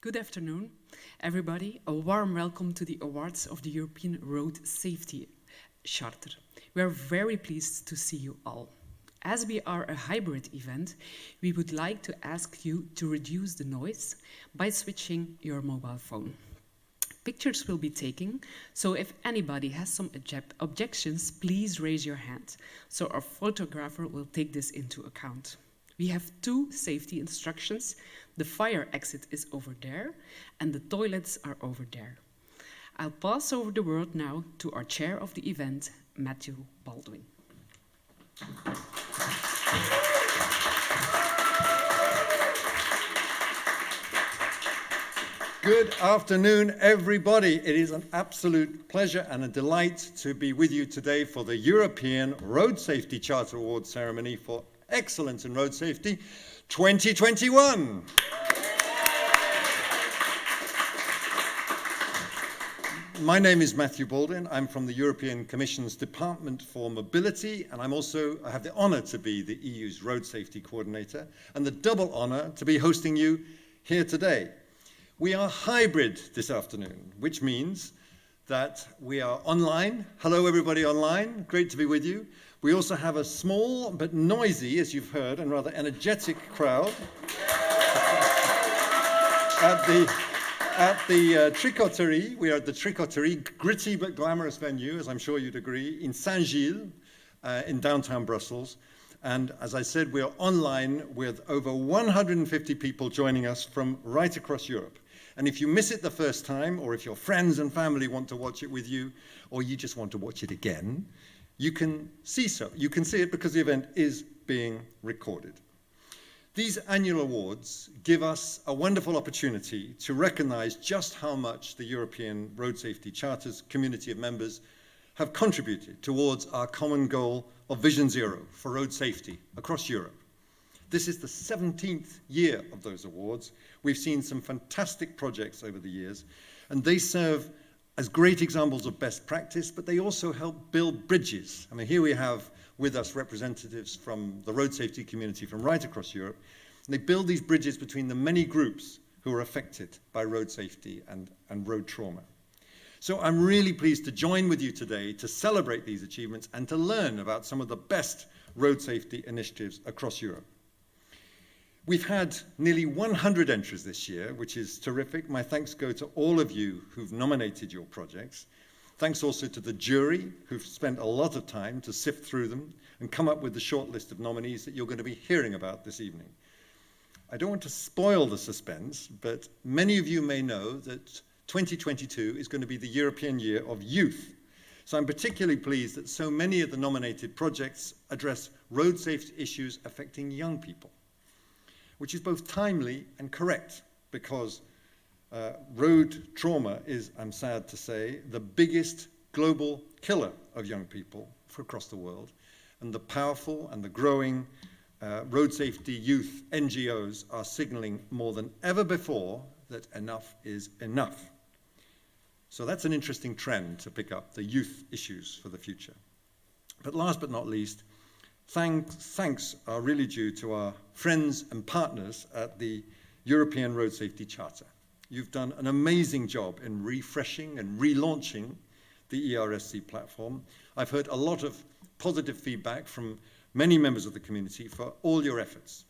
Good afternoon, everybody. A warm welcome to the awards of the European Road Safety Charter. We are very pleased to see you all. As we are a hybrid event, we would like to ask you to reduce the noise by switching your mobile phone. Pictures will be taken, so if anybody has some objections, please raise your hand, so our photographer will take this into account. We have 2 safety instructions. The fire exit is over there, and the toilets are over there. I'll pass over the word now to our chair of the event, Matthew Baldwin. Good afternoon, everybody. It is an absolute pleasure and a delight to be with you today for the European Road Safety Charter Award ceremony for Excellence in Road Safety 2021. My name is Matthew Baldwin. I'm from the European Commission's Department for Mobility, and I have the honor to be the EU's Road Safety Coordinator, and the double honor to be hosting you here today. We are hybrid this afternoon, which means that we are online. Hello, everybody online. Great to be with you. We also have a small but noisy, as you've heard, and rather energetic crowd at the Tricoterie. We are at the Tricoterie, gritty but glamorous venue, as I'm sure you'd agree, in Saint-Gilles, in downtown Brussels. And as I said, we are online with over 150 people joining us from right across Europe. And if you miss it the first time, or if your friends and family want to watch it with you, or you just want to watch it again, you can see it because the event is being recorded. These annual awards give us a wonderful opportunity to recognize just how much the European Road Safety Charter's community of members have contributed towards our common goal of Vision Zero for road safety across Europe. This is the 17th year of those awards. We've seen some fantastic projects over the years, and they serve as great examples of best practice, but they also help build bridges. I mean, here we have with us representatives from the road safety community from right across Europe, and they build these bridges between the many groups who are affected by road safety and road trauma. So I'm really pleased to join with you today to celebrate these achievements and to learn about some of the best road safety initiatives across Europe. We've had nearly 100 entries this year, which is terrific. My thanks go to all of you who've nominated your projects. Thanks also to the jury, who've spent a lot of time to sift through them and come up with the short list of nominees that you're going to be hearing about this evening. I don't want to spoil the suspense, but many of you may know that 2022 is going to be the European Year of Youth. So I'm particularly pleased that so many of the nominated projects address road safety issues affecting young people, which is both timely and correct, because road trauma is, I'm sad to say, the biggest global killer of young people across the world. And the powerful and the growing road safety youth NGOs are signaling more than ever before that enough is enough. So that's an interesting trend to pick up, the youth issues for the future. But last but not least, thanks are really due to our friends and partners at the European Road Safety Charter. You've done an amazing job in refreshing and relaunching the ERSC platform. I've heard a lot of positive feedback from many members of the community for all your efforts.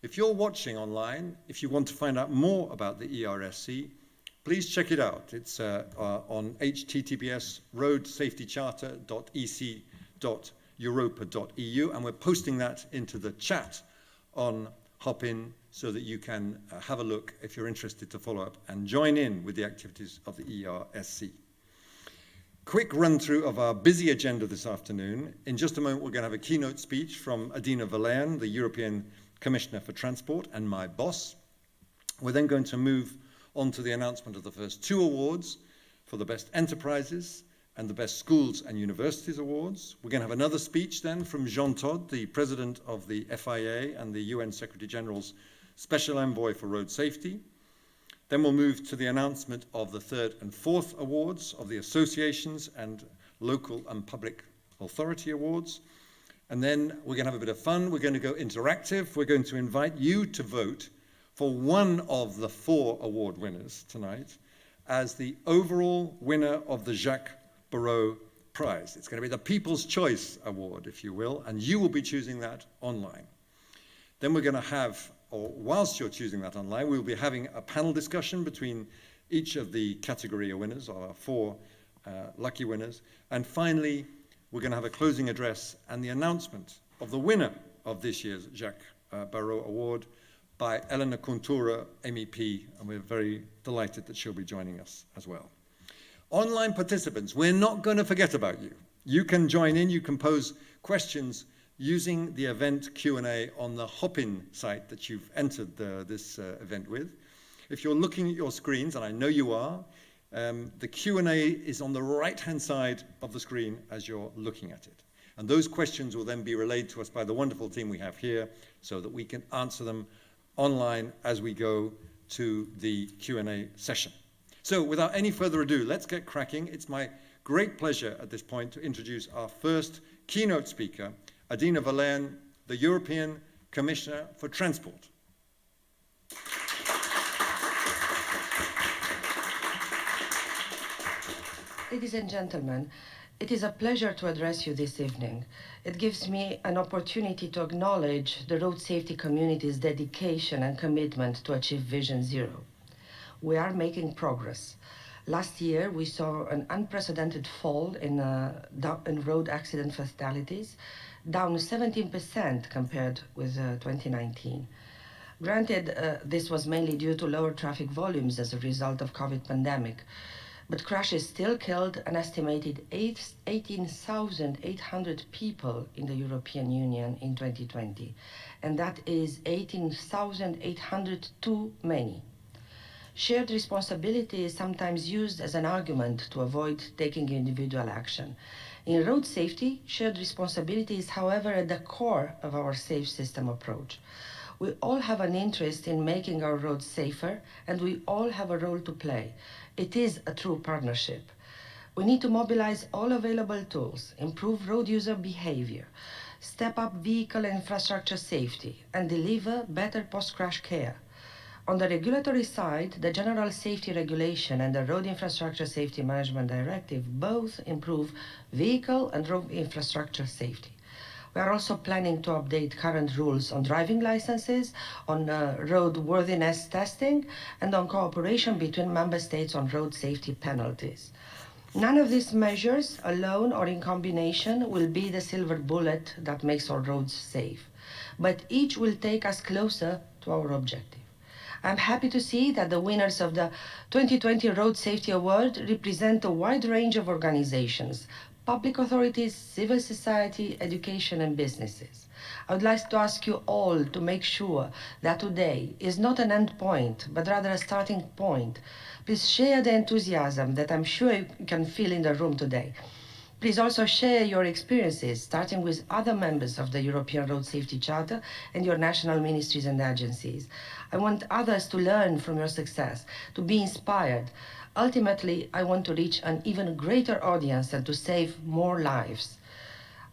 If you're watching online, if you want to find out more about the ERSC, please check it out. It's on https://roadsafetycharter.ec.europa.eu, and we're posting that into the chat on Hopin so that you can have a look if you're interested to follow up and join in with the activities of the ERSC. Quick run through of our busy agenda this afternoon. In just a moment, we're going to have a keynote speech from Adina Vălean, the European Commissioner for Transport and my boss. We're then going to move on to the announcement of the first 2 awards for the Best Enterprises and the Best Schools and Universities Awards. We're going to have another speech then from Jean Todt, the President of the FIA and the UN Secretary General's Special Envoy for Road Safety. Then we'll move to the announcement of the 3rd and 4th awards of the associations and local and public authority awards. And then we're going to have a bit of fun. We're going to go interactive. We're going to invite you to vote for one of the 4 award winners tonight as the overall winner of the Jacques Barrot Prize. It's going to be the People's Choice Award, if you will, and you will be choosing that online. Then we're going to have, or whilst you're choosing that online, we'll be having a panel discussion between each of the category winners, or our 4 lucky winners. And finally, we're going to have a closing address and the announcement of the winner of this year's Jacques Barrot Award by Elena Contura, MEP, and we're very delighted that she'll be joining us as well. Online participants, we're not going to forget about you. You can join in, you can pose questions using the event Q&A on the Hopin site that you've entered this event with. If you're looking at your screens, and I know you are, the Q&A is on the right-hand side of the screen as you're looking at it. And those questions will then be relayed to us by the wonderful team we have here so that we can answer them online as we go to the Q&A session. So without any further ado, let's get cracking. It's my great pleasure at this point to introduce our first keynote speaker, Adina Valern, the European Commissioner for Transport. Ladies and gentlemen, it is a pleasure to address you this evening. It gives me an opportunity to acknowledge the road safety community's dedication and commitment to achieve Vision Zero. We are making progress. Last year, we saw an unprecedented fall in road accident fatalities, down 17% compared with 2019. Granted, this was mainly due to lower traffic volumes as a result of COVID pandemic, but crashes still killed an estimated 18,800 people in the European Union in 2020, and that is 18,800 too many. Shared responsibility is sometimes used as an argument to avoid taking individual action. In road safety, shared responsibility is, however, at the core of our safe system approach. We all have an interest in making our roads safer, and we all have a role to play. It is a true partnership. We need to mobilize all available tools, improve road user behavior, step up vehicle and infrastructure safety, and deliver better post-crash care. On the regulatory side, the General Safety Regulation and the Road Infrastructure Safety Management Directive both improve vehicle and road infrastructure safety. We are also planning to update current rules on driving licenses, on roadworthiness testing, and on cooperation between member states on road safety penalties. None of these measures, alone or in combination, will be the silver bullet that makes our roads safe, but each will take us closer to our objective. I'm happy to see that the winners of the 2020 Road Safety Award represent a wide range of organizations, public authorities, civil society, education, and businesses. I would like to ask you all to make sure that today is not an end point, but rather a starting point. Please share the enthusiasm that I'm sure you can feel in the room today. Please also share your experiences, starting with other members of the European Road Safety Charter and your national ministries and agencies. I want others to learn from your success, to be inspired. Ultimately, I want to reach an even greater audience and to save more lives.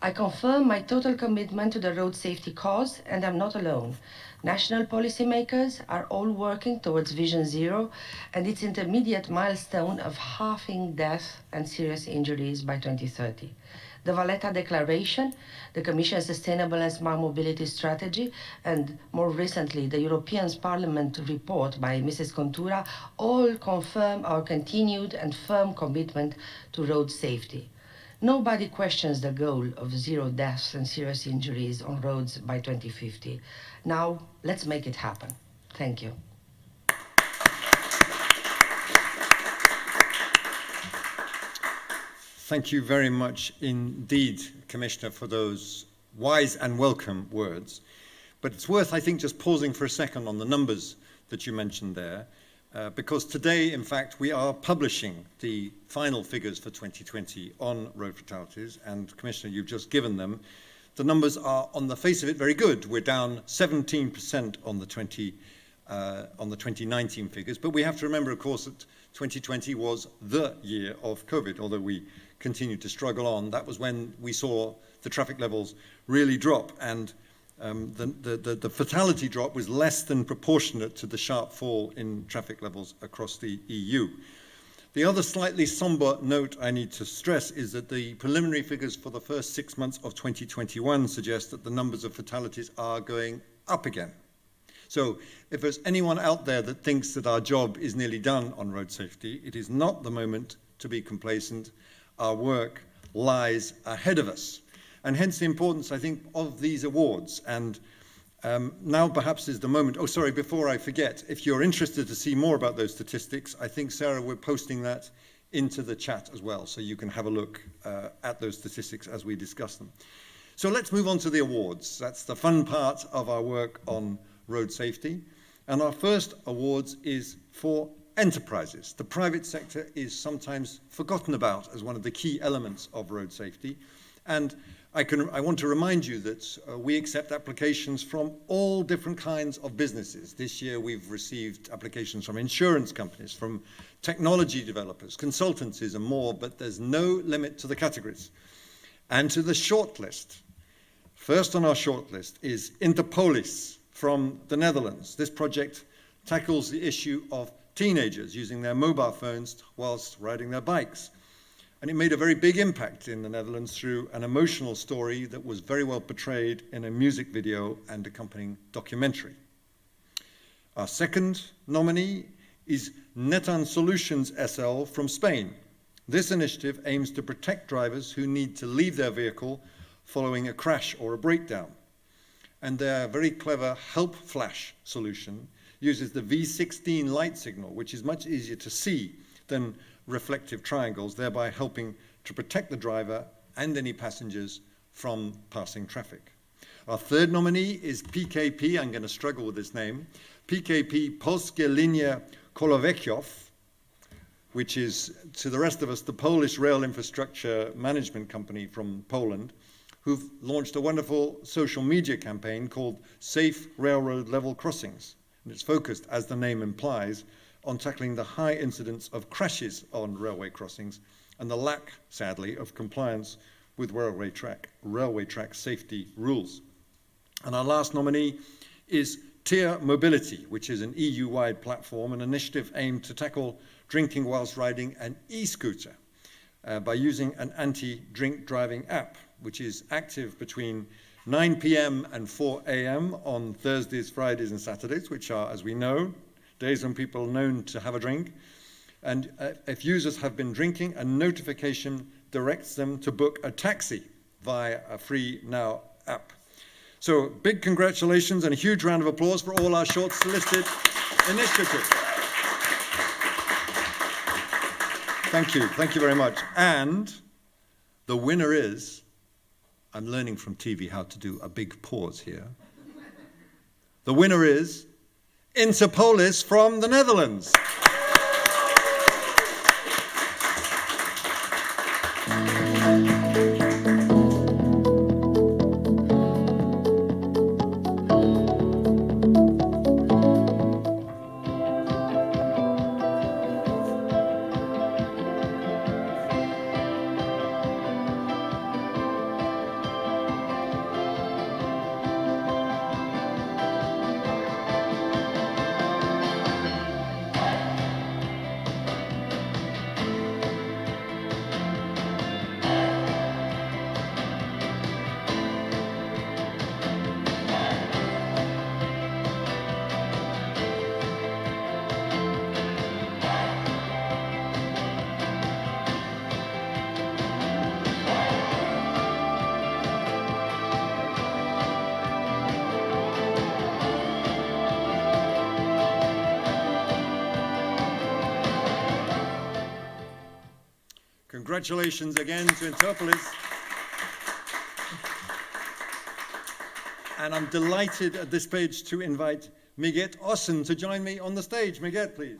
I confirm my total commitment to the road safety cause, and I'm not alone. National policymakers are all working towards Vision Zero and its intermediate milestone of halving death and serious injuries by 2030. The Valletta Declaration, the Commission's Sustainable and Smart Mobility Strategy, and more recently the European Parliament report by Mrs. Contura all confirm our continued and firm commitment to road safety. Nobody questions the goal of 0 deaths and serious injuries on roads by 2050. Now, let's make it happen. Thank you. Thank you very much indeed, Commissioner, for those wise and welcome words. But it's worth, I think, just pausing for a second on the numbers that you mentioned there, because today, in fact, we are publishing the final figures for 2020 on road fatalities, and Commissioner, you've just given them. The numbers are, on the face of it, very good. We're down 17% on the 2019 figures, but we have to remember, of course, that 2020 was the year of COVID, although we continued to struggle on. That was when we saw the traffic levels really drop, and the fatality drop was less than proportionate to the sharp fall in traffic levels across the EU. The other slightly somber note I need to stress is that the preliminary figures for the first 6 months of 2021 suggest that the numbers of fatalities are going up again. So if there's anyone out there that thinks that our job is nearly done on road safety, it is not the moment to be complacent. Our work lies ahead of us. And hence the importance, I think, of these awards. And now perhaps is the moment. Oh, sorry, before I forget, if you're interested to see more about those statistics, I think, Sarah, we're posting that into the chat as well, so you can have a look at those statistics as we discuss them. So let's move on to the awards. That's the fun part of our work on road safety. And our first awards is for enterprises. The private sector is sometimes forgotten about as one of the key elements of road safety. And I want to remind you that we accept applications from all different kinds of businesses. This year we've received applications from insurance companies, from technology developers, consultancies and more, but there's no limit to the categories. And to the shortlist. First on our shortlist is Interpolis from the Netherlands. This project tackles the issue of teenagers using their mobile phones whilst riding their bikes. And it made a very big impact in the Netherlands through an emotional story that was very well portrayed in a music video and accompanying documentary. Our second nominee is Netan Solutions SL from Spain. This initiative aims to protect drivers who need to leave their vehicle following a crash or a breakdown. And their very clever help flash solution uses the V16 light signal, which is much easier to see than reflective triangles, thereby helping to protect the driver and any passengers from passing traffic. Our third nominee is PKP, I'm going to struggle with this name, PKP Polskie Linie Kolejowe, which is, to the rest of us, the Polish rail infrastructure management company from Poland, who've launched a wonderful social media campaign called Safe Railroad Level Crossings. And it's focused, as the name implies, on tackling the high incidence of crashes on railway crossings and the lack, sadly, of compliance with railway track safety rules. And our last nominee is Tier Mobility, which is an EU-wide platform, an initiative aimed to tackle drinking whilst riding an e-scooter by using an anti-drink driving app, which is active between 9 p.m. and 4 a.m. on Thursdays, Fridays, and Saturdays, which are, as we know, days when people are known to have a drink. And if users have been drinking, a notification directs them to book a taxi via a free Now app. So big congratulations and a huge round of applause for all our shortlisted initiatives. Thank you very much. And the winner is, I'm learning from TV how to do a big pause here. The winner is Interpolis from the Netherlands. Congratulations again to Interpolis. And I'm delighted at this page to invite Miget Ossen to join me on the stage. Miget, please.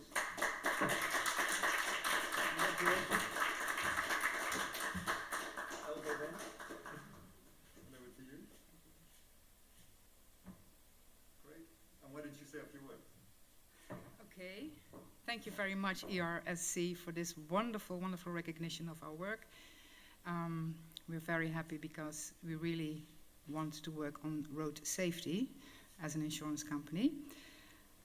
Okay, thank you very much, ERSC, for this wonderful, wonderful recognition of our work. We're very happy because we really want to work on road safety as an insurance company.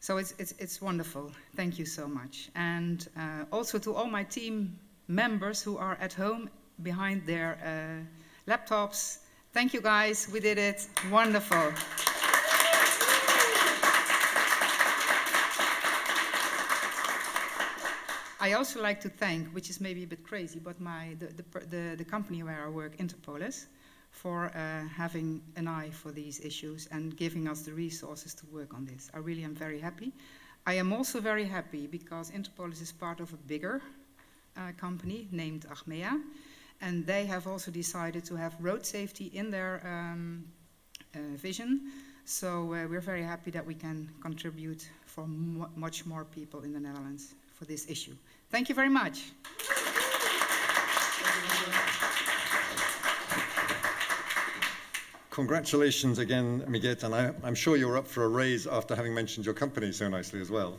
So it's wonderful. Thank you so much. And also to all my team members who are at home behind their laptops. Thank you guys, we did it. Wonderful. I also like to thank, which is maybe a bit crazy, but the company where I work, Interpolis, for having an eye for these issues and giving us the resources to work on this. I really am very happy. I am also very happy because Interpolis is part of a bigger company named Achmea, and they have also decided to have road safety in their vision. So we're very happy that we can contribute for much more people in the Netherlands for this issue. Thank you very much. Congratulations again, Miget, and I'm sure you're up for a raise after having mentioned your company so nicely as well.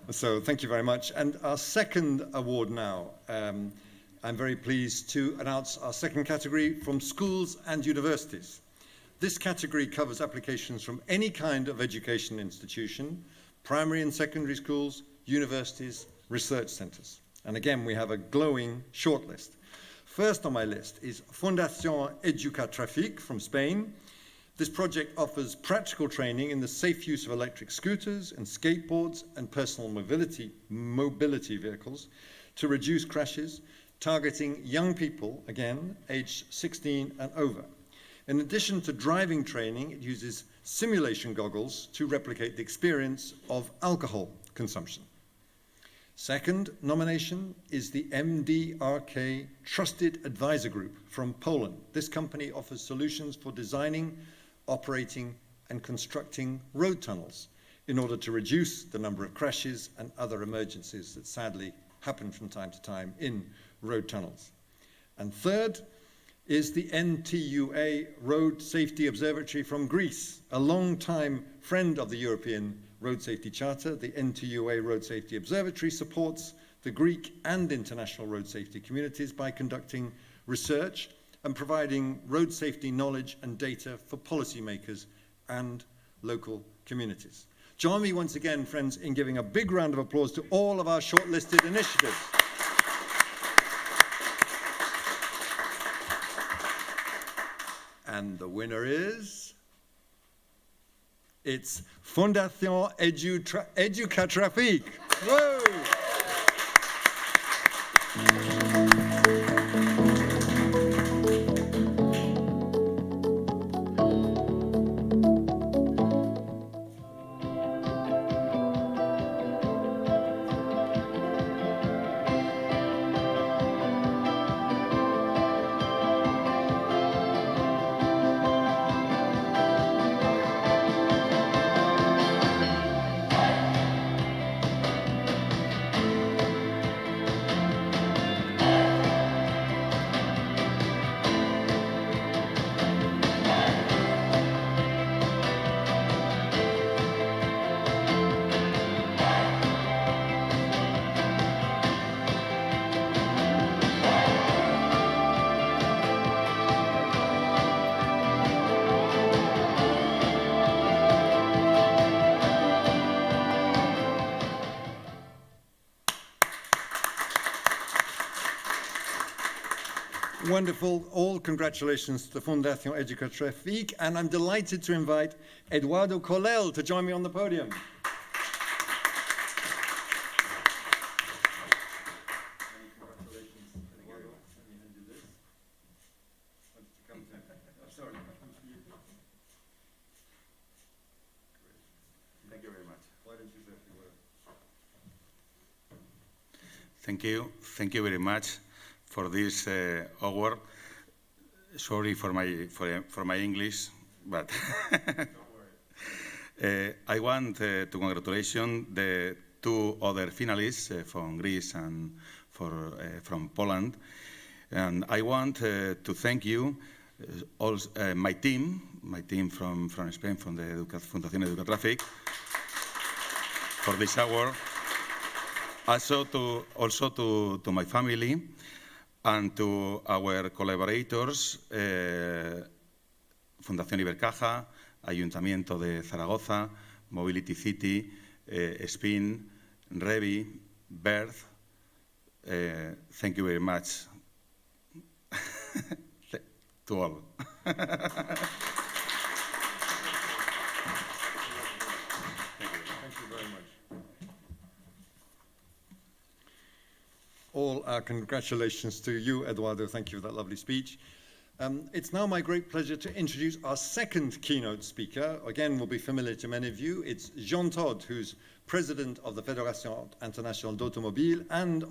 So thank you very much. And our second award now, I'm very pleased to announce our second category from schools and universities. This category covers applications from any kind of education institution, primary and secondary schools, universities, research centres. And again, we have a glowing shortlist. First on my list is Fundacion Educatrafic from Spain. This project offers practical training in the safe use of electric scooters and skateboards and personal mobility vehicles to reduce crashes, targeting young people, again, aged 16 and over. In addition to driving training, it uses simulation goggles to replicate the experience of alcohol consumption. Second nomination is the MDRK Trusted Advisor Group from Poland. This company offers solutions for designing, operating, and constructing road tunnels in order to reduce the number of crashes and other emergencies that sadly happen from time to time in road tunnels. And third is the NTUA Road Safety Observatory from Greece, a long-time friend of the European Road Safety Charter. The NTUA Road Safety Observatory supports the Greek and international road safety communities by conducting research and providing road safety knowledge and data for policymakers and local communities. Join me once again, friends, in giving a big round of applause to all of our shortlisted initiatives. And the winner is... it's Fundacion Educatrafic. Whoa! Wonderful. All congratulations to the Fundacion Educatrafic, and I'm delighted to invite Eduardo Colel to join me on the podium. Thank you very much. Why don't you say a few words? Thank you. Thank you very much for this award. Sorry for my English, but I want to congratulate the two other finalists from Greece and from Poland, and I want to thank you, also, my team from Spain, from the Fundacion Educatrafic, for this award. Also to my family and to our collaborators Fundación Ibercaja, Ayuntamiento de Zaragoza, Mobility City, SPIN, Revi, Birth. Thank you very much to all. All our congratulations to you, Eduardo. Thank you for that lovely speech. It's now my great pleasure to introduce our second keynote speaker. Again, will be familiar to many of you. It's Jean Todt, who's president of the Fédération Internationale d'Automobile and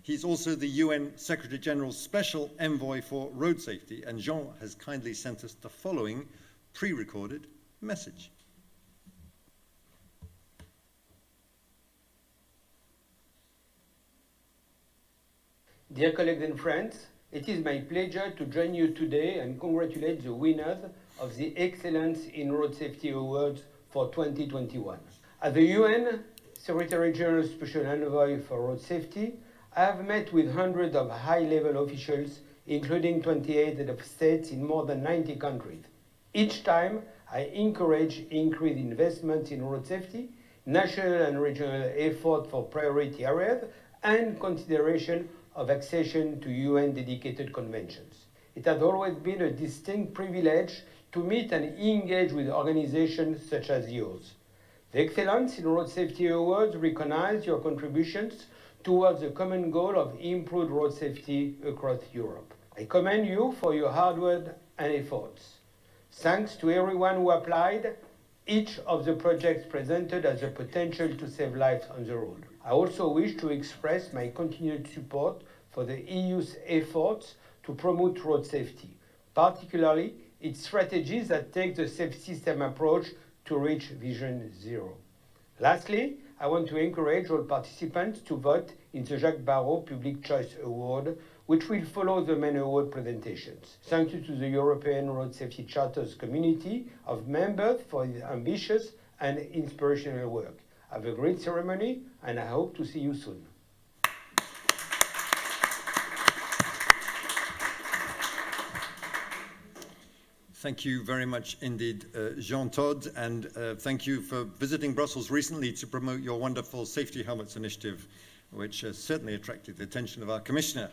he's also the UN Secretary General's Special Envoy for Road Safety. And Jean has kindly sent us the following pre-recorded message. Dear colleagues and friends, it is my pleasure to join you today and congratulate the winners of the Excellence in Road Safety Awards for 2021. As the UN Secretary General's Special Envoy for Road Safety, I have met with hundreds of high-level officials, including 28 heads of states in more than 90 countries. Each time, I encourage increased investment in road safety, national and regional effort for priority areas, and consideration of accession to UN dedicated conventions. It has always been a distinct privilege to meet and engage with organizations such as yours. The Excellence in Road Safety Awards recognize your contributions towards the common goal of improved road safety across Europe. I commend you for your hard work and efforts. Thanks to everyone who applied. Each of the projects presented has the potential to save lives on the road. I also wish to express my continued support for the EU's efforts to promote road safety, particularly its strategies that take the safe system approach to reach Vision Zero. Lastly, I want to encourage all participants to vote in the Jacques Barrot Public Choice Award, which will follow the main award presentations. Thank you to the European Road Safety Charter's community of members for its ambitious and inspirational work. Have a great ceremony, and I hope to see you soon. Thank you very much indeed, Jean Todt, and thank you for visiting Brussels recently to promote your wonderful Safety Helmets initiative, which has certainly attracted the attention of our Commissioner.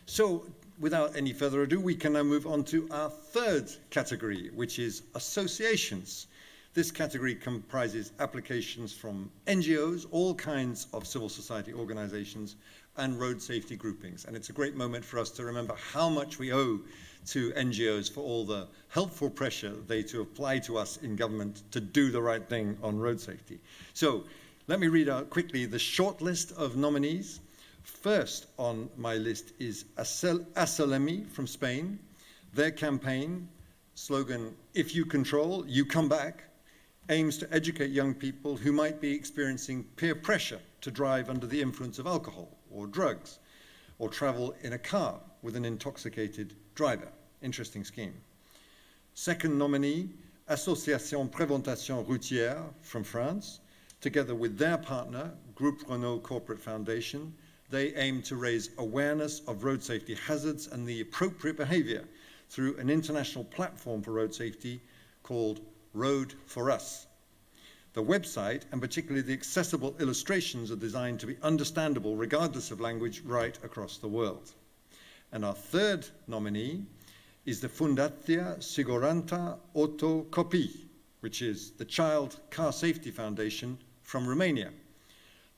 So, without any further ado, we can now move on to our third category, which is associations. This category comprises applications from NGOs, all kinds of civil society organizations, and road safety groupings. And it's a great moment for us to remember how much we owe to NGOs for all the helpful pressure they to apply to us in government to do the right thing on road safety. So let me read out quickly the short list of nominees. First on my list is Asalemi from Spain. Their campaign, slogan, "If you control, you come back," aims to educate young people who might be experiencing peer pressure to drive under the influence of alcohol or drugs, or travel in a car with an intoxicated driver. Interesting scheme. Second nominee, Association Prévention Routière from France. Together with their partner, Groupe Renault Corporate Foundation, they aim to raise awareness of road safety hazards and the appropriate behavior through an international platform for road safety called Road for Us. The website, and particularly the accessible illustrations, are designed to be understandable regardless of language right across the world. And our third nominee is the Fundatia Siguranta Copii, which is the Child Car Safety Foundation from Romania.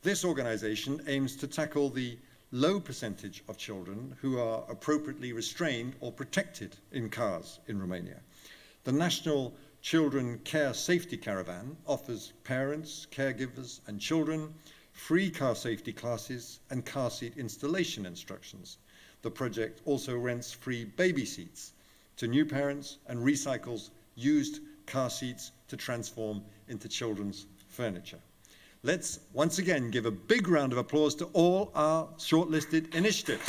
This organization aims to tackle the low percentage of children who are appropriately restrained or protected in cars in Romania. The National Children Care Safety Caravan offers parents, caregivers, and children free car safety classes and car seat installation instructions. The project also rents free baby seats to new parents and recycles used car seats to transform into children's furniture. Let's once again give a big round of applause to all our shortlisted initiatives.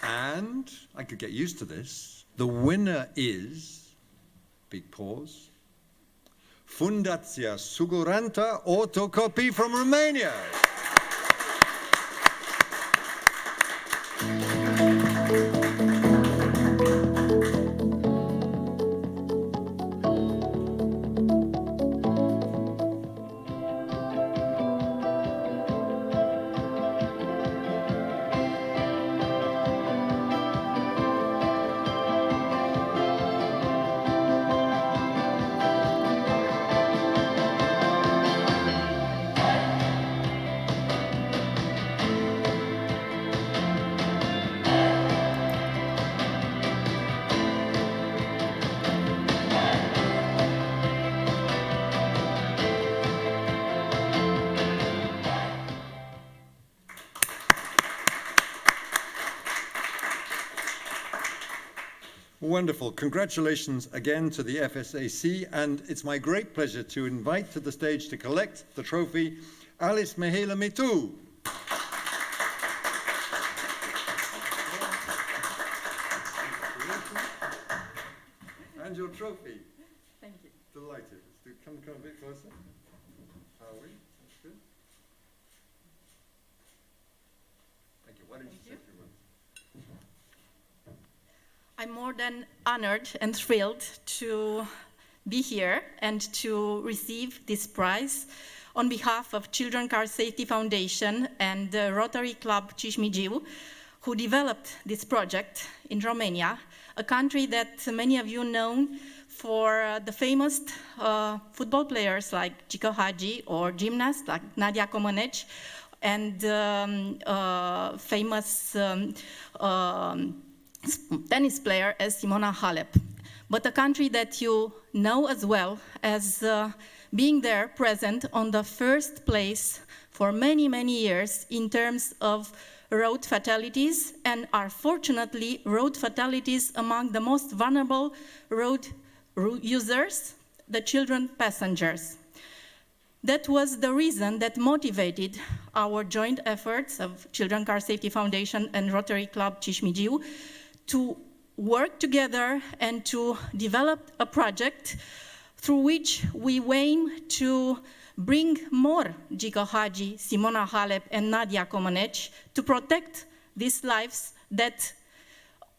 And I could get used to this. The winner is, big pause, Fundatia Siguranta Copii from Romania. Wonderful. Congratulations again to the FSAC, and it's my great pleasure to invite to the stage to collect the trophy Alice Mihela Mitu. And your trophy. Thank you. Delighted. Come a bit closer. Are we? That's good. Thank you. Why don't you say a few words? I'm more than honored and thrilled to be here and to receive this prize on behalf of Children Car Safety Foundation and the Rotary Club Cismigiu, who developed this project in Romania, a country that many of you know for the famous football players like Cico Hagi or gymnasts like Nadia Comaneci and famous tennis player as Simona Halep. But a country that you know as well as being there present on the first place for many, many years in terms of road fatalities, and are fortunately road fatalities among the most vulnerable road users, the children passengers. That was the reason that motivated our joint efforts of Children Car Safety Foundation and Rotary Club Cismigiu to work together and to develop a project through which we aim to bring more Cico Hagi, Simona Halep, and Nadia Comaneci to protect these lives that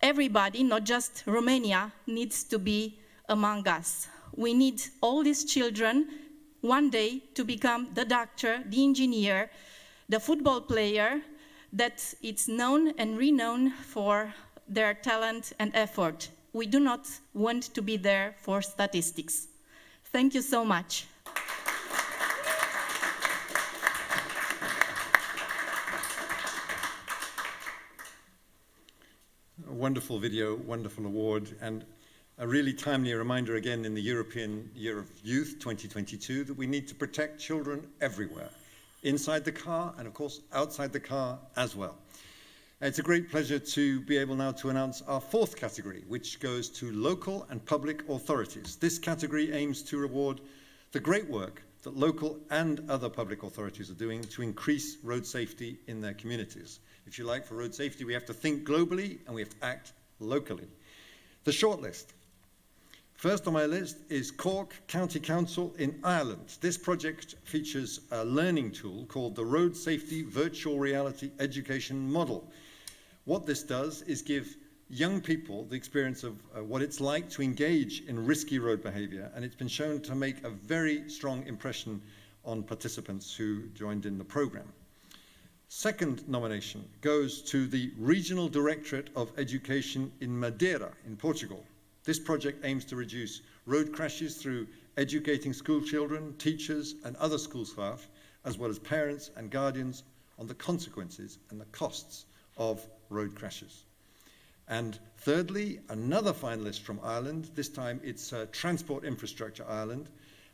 everybody, not just Romania, needs to be among us. We need all these children one day to become the doctor, the engineer, the football player that is known and renowned for their talent and effort. We do not want to be there for statistics. Thank you so much. A wonderful video, wonderful award, and a really timely reminder again in the European Year of Youth 2022 that we need to protect children everywhere, inside the car and of course outside the car as well. It's a great pleasure to be able now to announce our fourth category, which goes to local and public authorities. This category aims to reward the great work that local and other public authorities are doing to increase road safety in their communities. If you like, for road safety, we have to think globally and we have to act locally. The shortlist. First on my list is Cork County Council in Ireland. This project features a learning tool called the Road Safety Virtual Reality Education Model. What this does is give young people the experience of what it's like to engage in risky road behavior, and it's been shown to make a very strong impression on participants who joined in the program. Second nomination goes to the Regional Directorate of Education in Madeira, in Portugal. This project aims to reduce road crashes through educating school children, teachers, and other school staff, as well as parents and guardians, on the consequences and the costs of road crashes. And thirdly, another finalist from Ireland, this time it's Transport Infrastructure Ireland,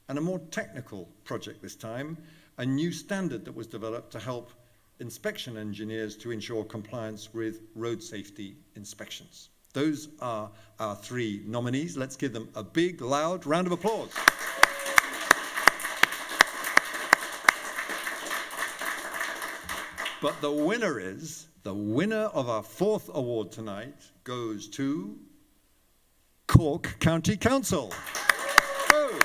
and a more technical project this time, a new standard that was developed to help inspection engineers to ensure compliance with road safety inspections. Those are our three nominees. Let's give them a big, loud round of applause. But the winner of our fourth award tonight goes to Cork County Council. Oh.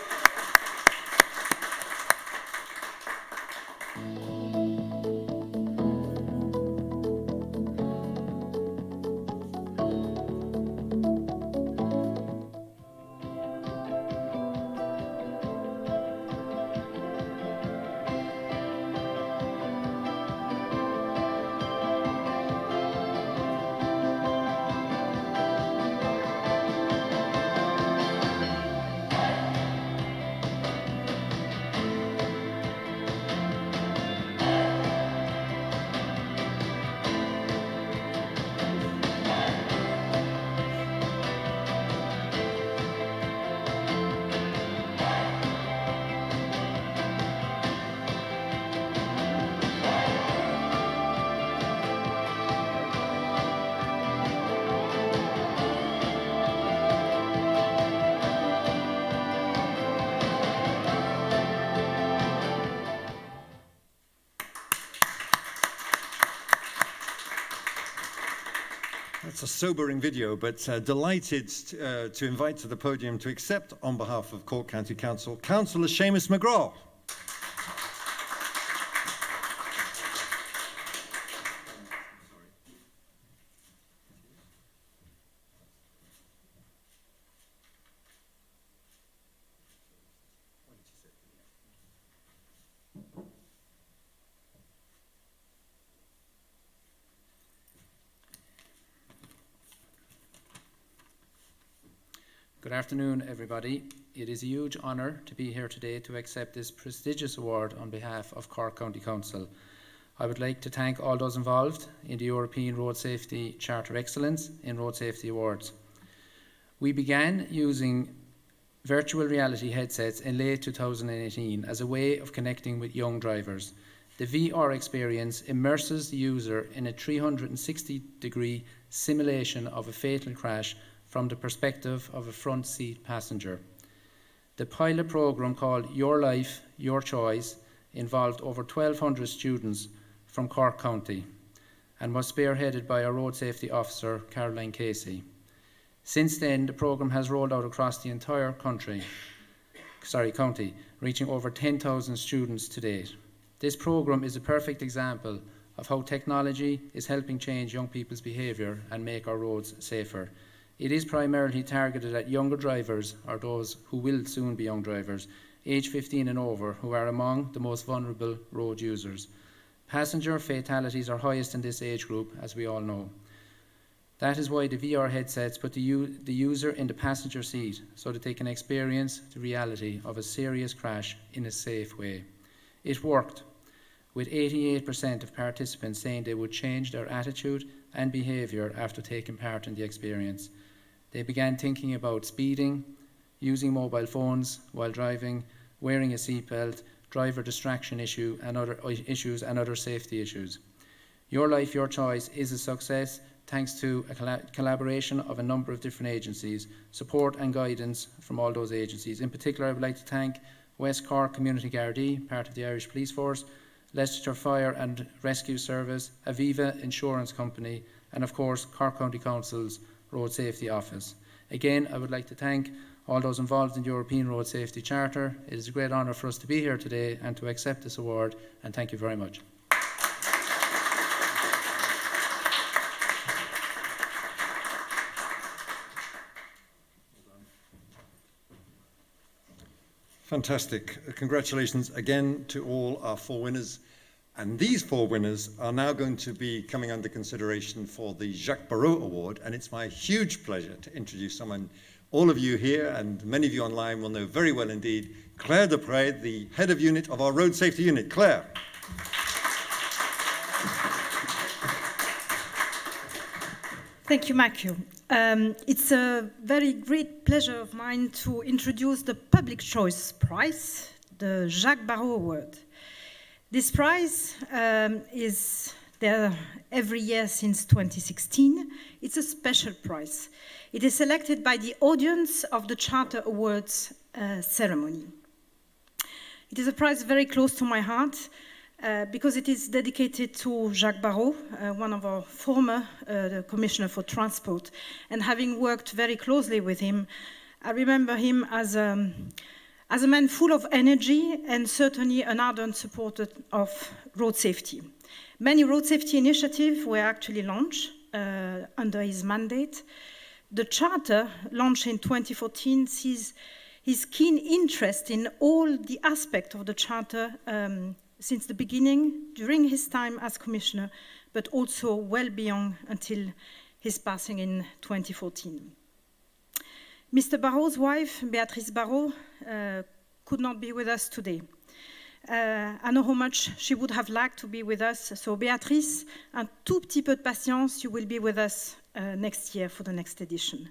It's a sobering video, but delighted to invite to the podium to accept on behalf of Cork County Council, Councillor Seamus McGraw. Good afternoon, everybody. It is a huge honour to be here today to accept this prestigious award on behalf of Cork County Council. I would like to thank all those involved in the European Road Safety Charter Excellence in Road Safety Awards. We began using virtual reality headsets in late 2018 as a way of connecting with young drivers. The VR experience immerses the user in a 360-degree simulation of a fatal crash from the perspective of a front seat passenger. The pilot programme called Your Life, Your Choice involved over 1,200 students from Cork County and was spearheaded by our road safety officer, Caroline Casey. Since then, the programme has rolled out across the entire county, reaching over 10,000 students to date. This programme is a perfect example of how technology is helping change young people's behaviour and make our roads safer. It is primarily targeted at younger drivers, or those who will soon be young drivers, aged 15 and over, who are among the most vulnerable road users. Passenger fatalities are highest in this age group, as we all know. That is why the VR headsets put the user in the passenger seat so that they can experience the reality of a serious crash in a safe way. It worked, with 88% of participants saying they would change their attitude and behaviour after taking part in the experience. They began thinking about speeding, using mobile phones while driving, wearing a seatbelt, driver distraction issue and other safety issues. Your Life, Your Choice is a success thanks to a collaboration of a number of different agencies, support and guidance from all those agencies. In particular, I would like to thank West Cork Community Gardaí, part of the Irish Police Force, Leicester Fire and Rescue Service, Aviva Insurance Company, and of course Cork County Council's Road Safety Office. Again, I would like to thank all those involved in the European Road Safety Charter. It is a great honour for us to be here today and to accept this award, and thank you very much. Fantastic. Congratulations again to all our 4 winners. And these 4 winners are now going to be coming under consideration for the Jacques Barrault Award. And it's my huge pleasure to introduce someone all of you here and many of you online will know very well indeed, Claire Dupre, the head of unit of our road safety unit. Claire. Thank you, Matthew. It's a very great pleasure of mine to introduce the Public Choice Prize, the Jacques Barrault Award. This prize is there every year since 2016. It's a special prize. It is selected by the audience of the Charter Awards ceremony. It is a prize very close to my heart because it is dedicated to Jacques Barrault, one of our former Commissioner for Transport. And having worked very closely with him, I remember him as a man full of energy and certainly an ardent supporter of road safety. Many road safety initiatives were actually launched under his mandate. The Charter, launched in 2014, sees his keen interest in all the aspects of the Charter since the beginning, during his time as Commissioner, but also well beyond until his passing in 2014. Mr. Barrault's wife, Béatrice Barrault, could not be with us today. I know how much she would have liked to be with us. So Béatrice, un tout petit peu de patience, you will be with us next year for the next edition.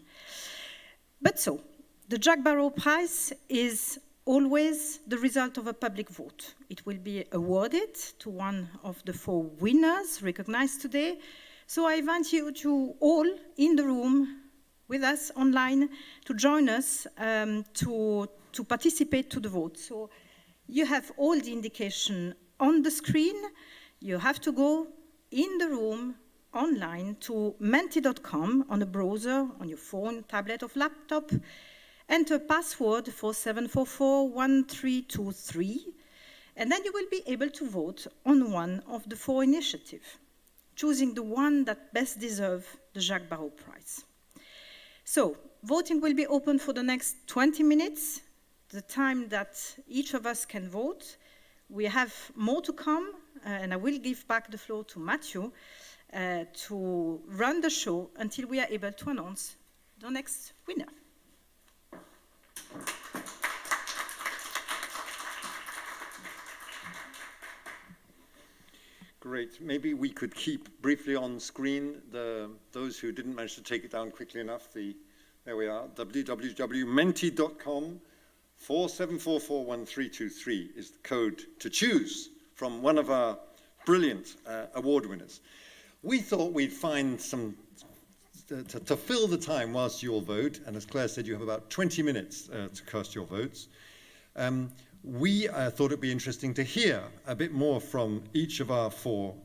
But so, the Jacques Barrault Prize is always the result of a public vote. It will be awarded to one of the 4 winners recognized today. So I invite you to all in the room with us online to join us to participate to the vote. So you have all the indication on the screen. You have to go in the room online to menti.com on a browser, on your phone, tablet, or laptop. Enter password 47441323, and then you will be able to vote on one of the 4 initiatives, choosing the one that best deserves the Jacques Barrault Prize. So, voting will be open for the next 20 minutes, the time that each of us can vote. We have more to come, and I will give back the floor to Matthew to run the show until we are able to announce the next winner. Great. Maybe we could keep briefly on screen those who didn't manage to take it down quickly enough. There we are, www.menti.com. 47441323 is the code to choose from one of our brilliant award winners. We thought we'd find some to fill the time whilst you all vote, and as Claire said, you have about 20 minutes to cast your votes. We thought it'd be interesting to hear a bit more from each of our 4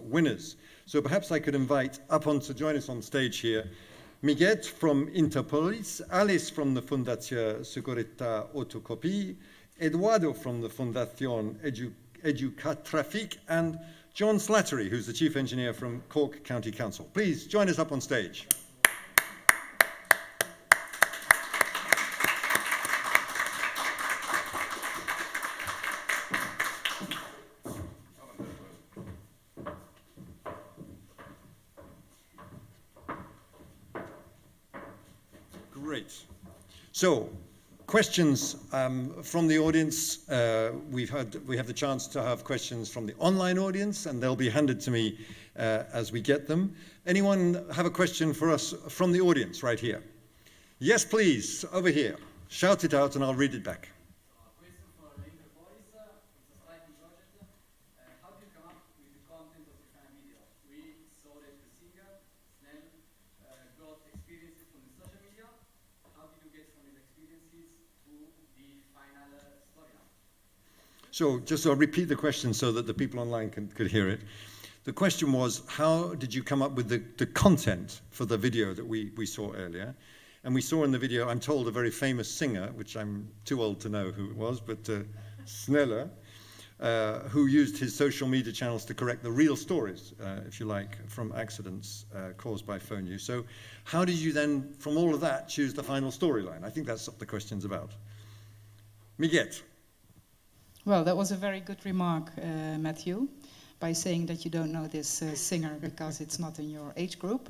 winners. So perhaps I could invite up on to join us on stage here Miguel from Interpolis, Alice from the Fundatia Siguranta Copii, Eduardo from the Fundacion Educatrafic, and John Slattery, who's the Chief Engineer from Cork County Council. Please join us up on stage. Great. So, questions from the audience. We have the chance to have questions from the online audience, and they'll be handed to me as we get them. Anyone have a question for us from the audience right here? Yes, please, over here. Shout it out and I'll read it back. Question for Interpolis. It's a striking project. How do you come up with the content of the final video? We saw that the singer, Snell, got experiences from the social media. How did you get from these experiences to the final storyline? So just I'll repeat the question so that the people online could hear it. The question was, how did you come up with the content for the video that we saw earlier? And we saw in the video, I'm told, a very famous singer, which I'm too old to know who it was, but Sneller, who used his social media channels to correct the real stories, if you like, from accidents caused by PhoNo. So how did you then, from all of that, choose the final storyline? I think that's what the question's about. Miguel. Well, that was a very good remark, Matthew, by saying that you don't know this singer because it's not in your age group.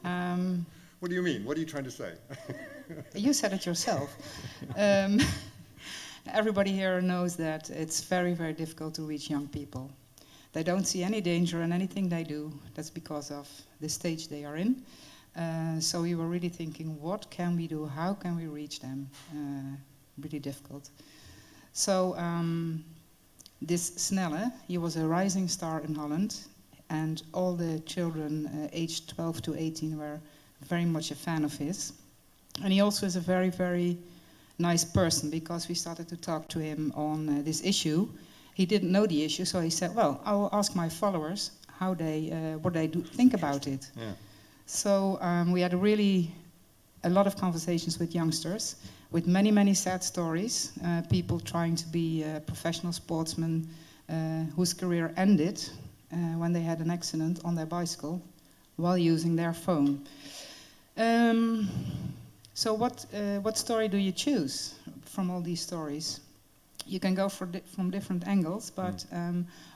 What do you mean? What are you trying to say? You said it yourself. Everybody here knows that it's very, very difficult to reach young people. They don't see any danger in anything they do. That's because of the stage they are in. So we were really thinking, what can we do? How can we reach them? Really difficult. So this Snelle, he was a rising star in Holland, and all the children aged 12 to 18 were very much a fan of his. And he also is a very, very nice person, because we started to talk to him on this issue. He didn't know the issue, so he said, well, I will ask my followers how they, what they do think about it. Yeah. So we had a lot of conversations with youngsters, with many, many sad stories. People trying to be professional sportsmen whose career ended when they had an accident on their bicycle while using their phone. So what story do you choose from all these stories? You can go from different angles, but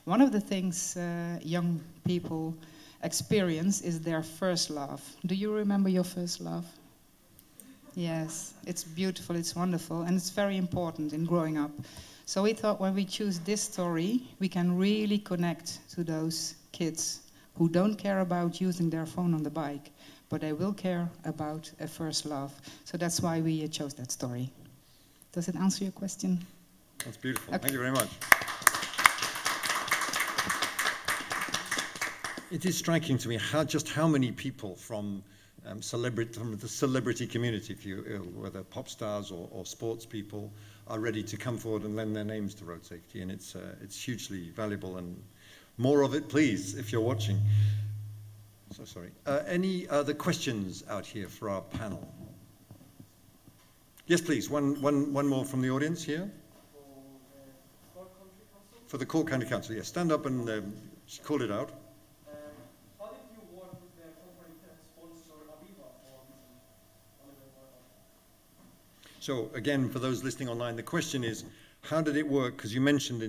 one of the things young people experience is their first love. Do you remember your first love? Yes, it's beautiful, it's wonderful, and it's very important in growing up. So we thought when we choose this story, we can really connect to those kids who don't care about using their phone on the bike, but they will care about a first love. So that's why we chose that story. Does it answer your question? That's beautiful. Okay. Thank you very much. It is striking to me how many people from the celebrity community, whether pop stars or sports people, are ready to come forward and lend their names to road safety, and it's hugely valuable. And more of it, please, if you're watching. So sorry. Any other questions out here for our panel? Yes, please. One more from the audience here. For the Cork County Council, yes. Stand up and call it out. How did you work with the company sponsor Aviva for So again, for those listening online, the question is, how did it work? Because you mentioned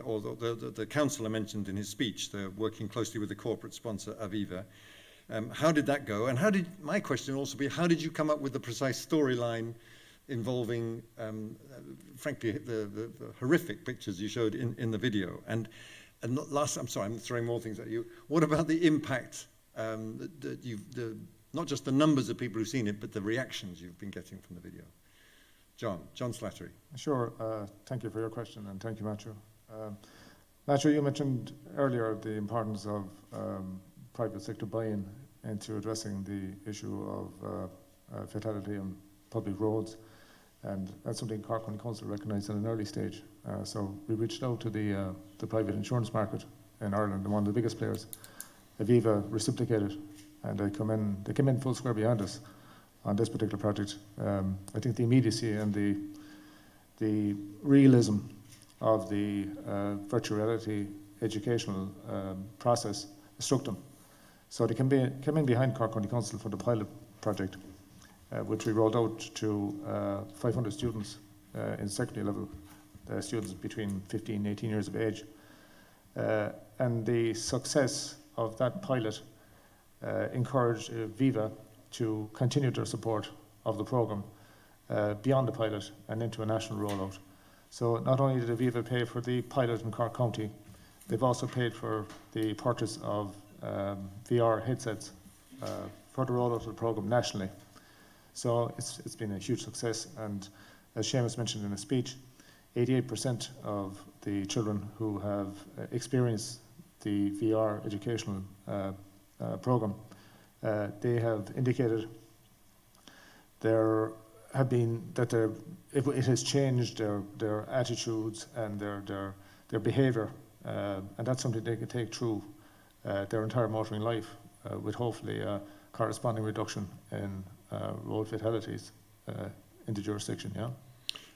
or the councillor mentioned in his speech, they're working closely with the corporate sponsor Aviva. How did that go? And my question also be, how did you come up with the precise storyline involving, frankly, the horrific pictures you showed in the video? And last, I'm sorry, I'm throwing more things at you. What about the impact, not just the numbers of people who've seen it, but the reactions you've been getting from the video? John Slattery. Sure. Thank you for your question, and thank you, Matthew. Matthew, you mentioned earlier the importance of private sector buy-in into addressing the issue of fatality on public roads, and that's something Cork County Council recognised at an early stage. So we reached out to the private insurance market in Ireland, and one of the biggest players, Aviva, reciprocated, and they came in full square behind us on this particular project. I think the immediacy and the realism of the virtual reality educational process struck them. So they came in behind Cork County Council for the pilot project, which we rolled out to 500 students in secondary level, students between 15 and 18 years of age. And the success of that pilot encouraged Aviva to continue their support of the programme beyond the pilot and into a national rollout. So not only did Aviva pay for the pilot in Cork County, they've also paid for the purchase of VR headsets for the rollout of the programme nationally. So it's been a huge success, and as Seamus mentioned in his speech, 88% of the children who have experienced the VR educational programme, they have indicated it has changed their attitudes and their behaviour, and that's something they can take through their entire motoring life, with hopefully a corresponding reduction in road fatalities in the jurisdiction. Yeah,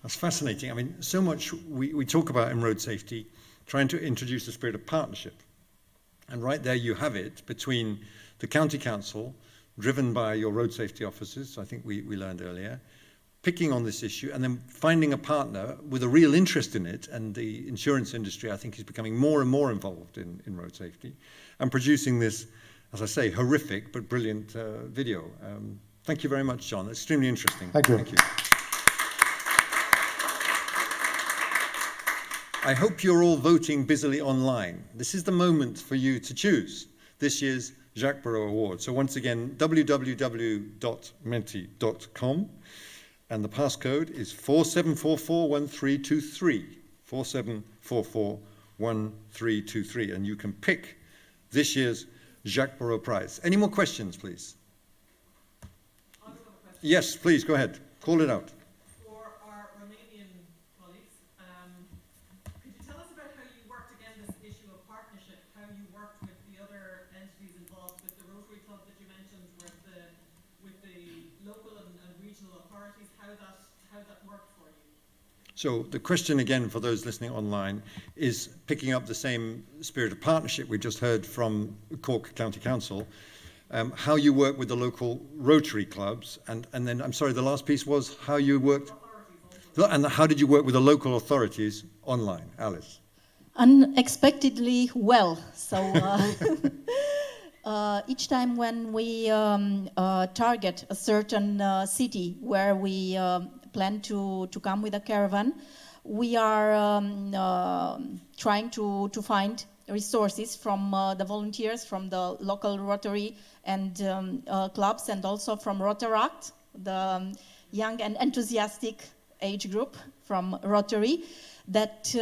that's fascinating. I mean, so much we talk about in road safety, trying to introduce the spirit of partnership, and right there you have it between the county council, driven by your road safety officers, I think we learned earlier, picking on this issue and then finding a partner with a real interest in it, and the insurance industry, I think, is becoming more and more involved in road safety, and producing this, as I say, horrific but brilliant video. Thank you very much, John. Extremely interesting. Thank you. Thank you. I hope you're all voting busily online. This is the moment for you to choose this year's Jacques Barrault Award. So once again, www.menti.com, and the passcode is 47441323, 47441323, and you can pick this year's Jacques Barrault Prize. Any more questions, please? Yes, please, go ahead. Call it out. For our Romanian colleagues, could you tell us about how you worked, again, this issue of partnership, how you worked with the other entities involved, with the Rotary Club that you mentioned, with the local and regional authorities, how that worked for you? So the question, again, for those listening online, is picking up the same spirit of partnership we just heard from Cork County Council, how you work with the local Rotary clubs, and then, I'm sorry, the last piece was how you worked, and how did you work with the local authorities online? Alice. Unexpectedly well. So each time when we target a certain city where we plan to come with a caravan, we are trying to find resources from the volunteers, from the local Rotary and clubs, and also from Rotaract, the young and enthusiastic age group from Rotary, that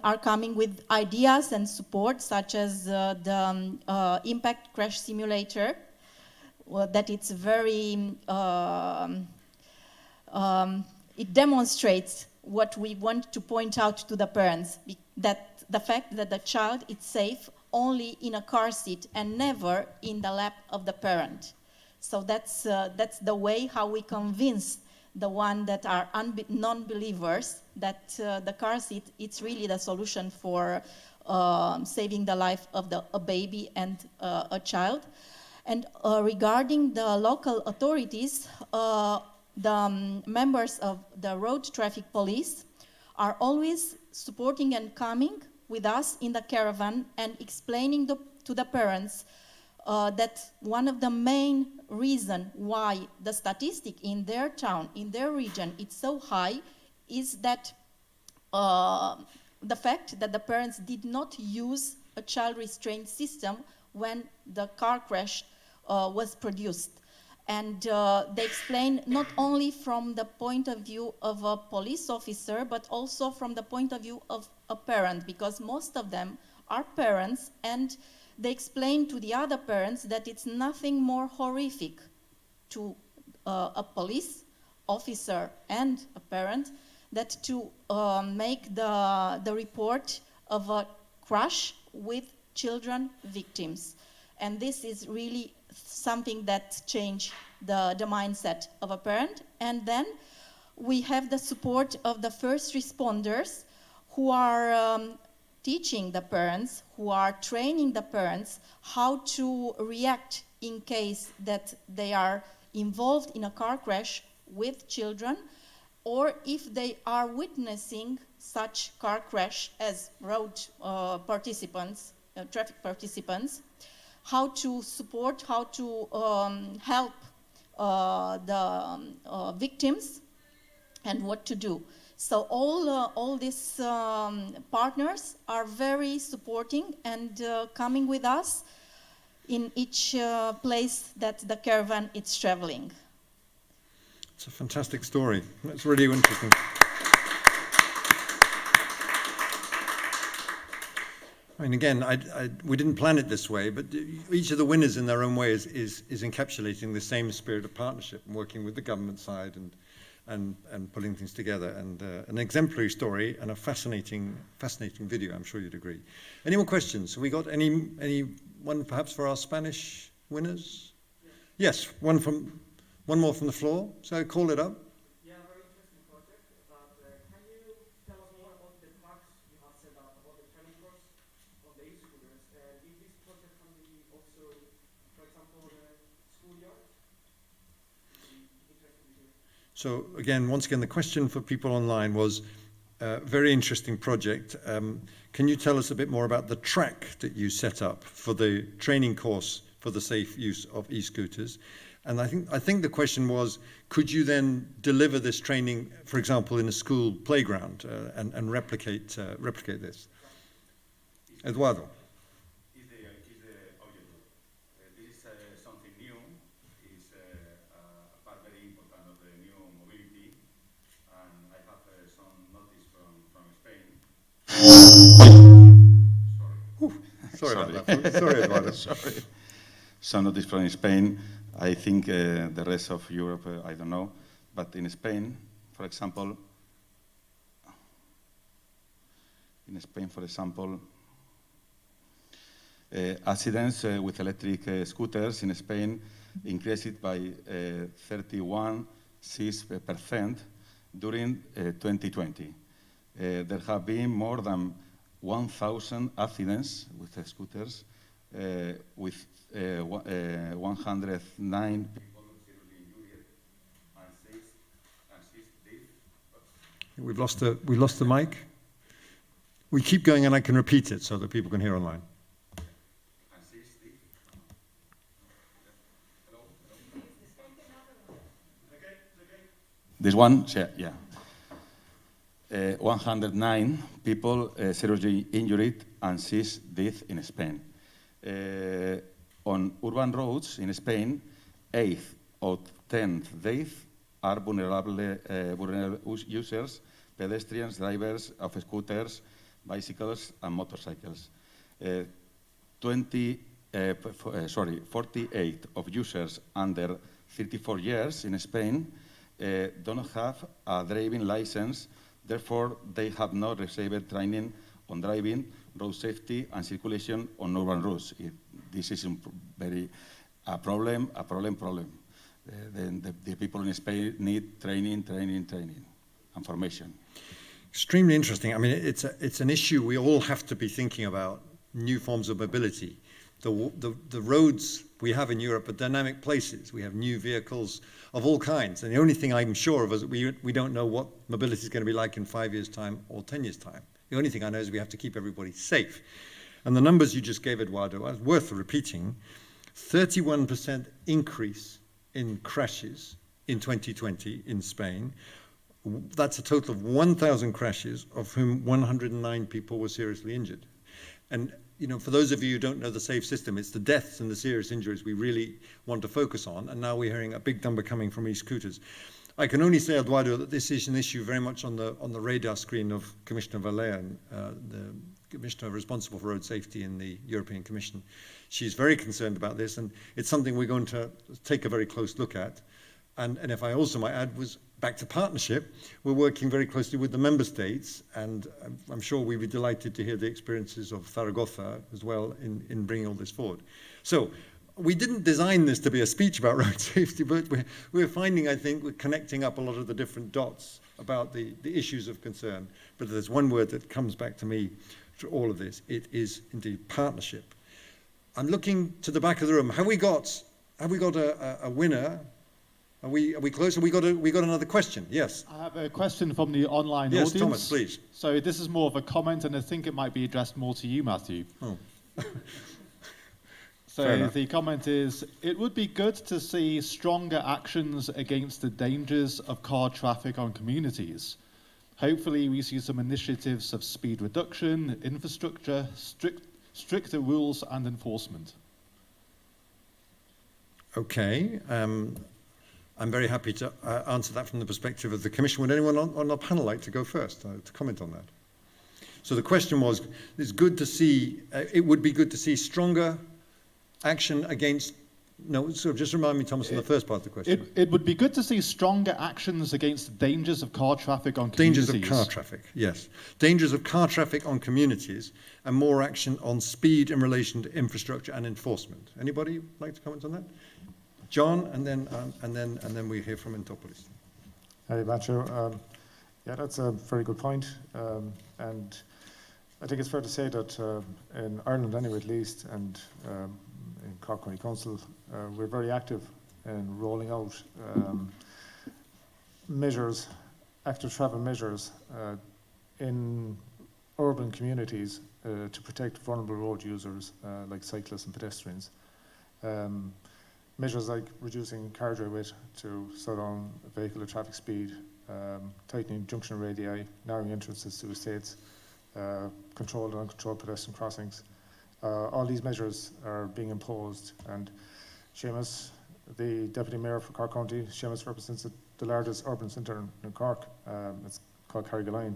are coming with ideas and support, such as the impact crash simulator, that it's very, it demonstrates what we want to point out to the parents, that the fact that the child is safe only in a car seat and never in the lap of the parent. So that's the way how we convince the one that are non-believers that the car seat, it's really the solution for saving the life of a baby and a child. And regarding the local authorities, the members of the road traffic police are always supporting and coming with us in the caravan and explaining to the parents that one of the main reasons why the statistic in their town, in their region, it's so high is that the fact that the parents did not use a child restraint system when the car crash was produced. And they explain not only from the point of view of a police officer, but also from the point of view of a parent, because most of them are parents, and they explain to the other parents that it's nothing more horrific to a police officer and a parent that to make the report of a crash with children victims. And this is really something that changed the mindset of a parent. And then we have the support of the first responders who are teaching the parents, who are training the parents how to react in case that they are involved in a car crash with children, or if they are witnessing such car crash as road participants, traffic participants, how to support, how to help the victims, and what to do. So all these partners are very supporting and coming with us in each place that the caravan is traveling. It's a fantastic story. That's really interesting. I mean, again, we didn't plan it this way, but each of the winners in their own way is encapsulating the same spirit of partnership and working with the government side and pulling things together. And an exemplary story and a fascinating video, I'm sure you'd agree. Any more questions? Have we got anyone perhaps for our Spanish winners? Yes, one more from the floor, so call it up. Yeah, very interesting project, but can you tell us more about the tracks you have set up, about the training course on the e-scooters? If this project can be also, for example, schoolyard? So again, once again, the question for people online was a very interesting project. Can you tell us a bit more about the track that you set up for the training course for the safe use of e-scooters? And I think the question was, could you then deliver this training, for example, in a school playground and replicate this? Eduardo. Is the objective. This is something new. It's a part very important of the new mobility. And I have some notice from Spain. Sorry about that. Sorry, Eduardo. Sorry. Some notice from Spain. I think the rest of Europe, I don't know. But in Spain, for example, accidents with electric scooters in Spain increased by 31.6% during 2020. There have been more than 1,000 accidents with scooters, with 109 people seriously injured and six dead. We've lost the mic. We keep going, and I can repeat it so that people can hear online. And six dead. Hello? Okay. This one, yeah. 109 people seriously injured and 6 dead in Spain. On urban roads in Spain, 8 of 10 deaths are vulnerable users, pedestrians, drivers of scooters, bicycles, and motorcycles. 48 of users under 34 years in Spain don't have a driving license. Therefore, they have not received training on driving, road safety, and circulation on urban roads. This is a problem. The people in Spain need training, and formation. Extremely interesting. I mean, it's an issue we all have to be thinking about, new forms of mobility. The roads we have in Europe are dynamic places. We have new vehicles of all kinds. And the only thing I'm sure of is that we don't know what mobility is going to be like in 5 years' time or 10 years' time. The only thing I know is we have to keep everybody safe. And the numbers you just gave, Eduardo, are worth repeating. 31% increase in crashes in 2020 in Spain. That's a total of 1,000 crashes, of whom 109 people were seriously injured. And you know, for those of you who don't know the SAFE system, it's the deaths and the serious injuries we really want to focus on. And now we're hearing a big number coming from e-scooters. I can only say, Eduardo, that this is an issue very much on the radar screen of Commissioner Vallean, the Commissioner responsible for road safety in the European Commission. She's very concerned about this, and it's something we're going to take a very close look at. And if I also might add, was back to partnership, we're working very closely with the member states, and I'm sure we'd be delighted to hear the experiences of Zaragoza as well in bringing all this forward. So we didn't design this to be a speech about road safety, but we're finding, I think, we're connecting up a lot of the different dots about the issues of concern. But there's one word that comes back to me through all of this. It is indeed partnership. I'm looking to the back of the room. Have we got a winner? Are we close? We got another question. Yes. I have a question from the online audience. Yes, Thomas, please. So this is more of a comment, and I think it might be addressed more to you, Matthew. Oh. So the comment is, it would be good to see stronger actions against the dangers of car traffic on communities. Hopefully we see some initiatives of speed reduction, infrastructure, stricter rules and enforcement. Okay. I'm very happy to answer that from the perspective of the Commission. Would anyone on the panel like to go first to comment on that? So the question was, it's good to see, it would be good to see stronger action against, just remind me, Thomas, of the first part of the question. It would be good to see stronger actions against the dangers of car traffic on communities. Dangers of car traffic, yes. Dangers of car traffic on communities, and more action on speed in relation to infrastructure and enforcement. Anybody like to comment on that? John, and then we hear from Interpolis. Hey, Matthew. Yeah, that's a very good point. And I think it's fair to say that in Ireland, anyway, at least, and in Cork County Council, we're very active in rolling out measures, active travel measures in urban communities to protect vulnerable road users like cyclists and pedestrians. Measures like reducing carriageway width to slow down vehicular traffic speed, tightening junction radii, narrowing entrances to estates, controlled and uncontrolled pedestrian crossings. All these measures are being imposed, and Seamus, the Deputy Mayor for Cork County, Seamus represents the largest urban centre in Cork. It's called Carrigaline.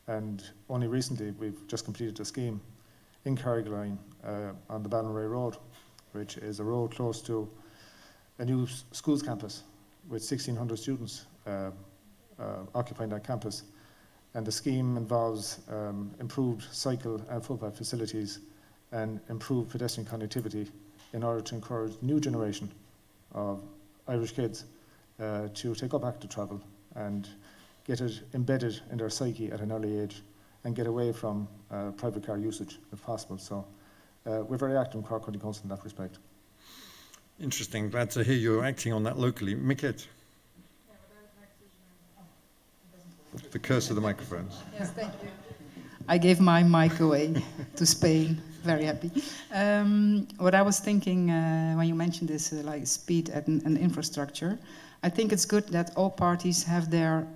And only recently we've just completed a scheme in Carrigaline on the Ballinray Road, which is a road close to a new schools campus with 1,600 students occupying that campus. And the scheme involves improved cycle and footpath facilities and improved pedestrian connectivity in order to encourage the new generation of Irish kids to take up active travel and get it embedded in their psyche at an early age and get away from private car usage if possible. So we're very active in Cork County Council in that respect. Interesting. Glad to hear you're acting on that locally. Miket. The curse of the microphones. Yes, thank you. I gave my mic away to Spain. Very happy. What I was thinking when you mentioned this, like speed and infrastructure, I think it's good that all parties have their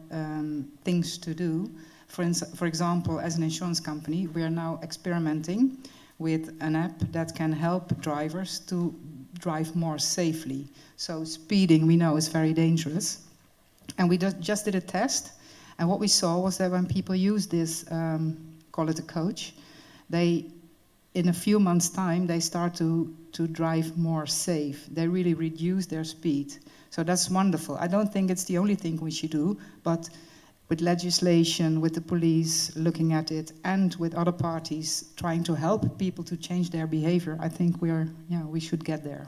things to do. For example, as an insurance company, we are now experimenting with an app that can help drivers to drive more safely. So speeding, we know, is very dangerous. And we just did a test. And what we saw was that when people use this, call it a coach, they, in a few months' time, they start to drive more safe. They really reduce their speed. So that's wonderful. I don't think it's the only thing we should do, but with legislation, with the police looking at it, and with other parties trying to help people to change their behavior, I think we should get there.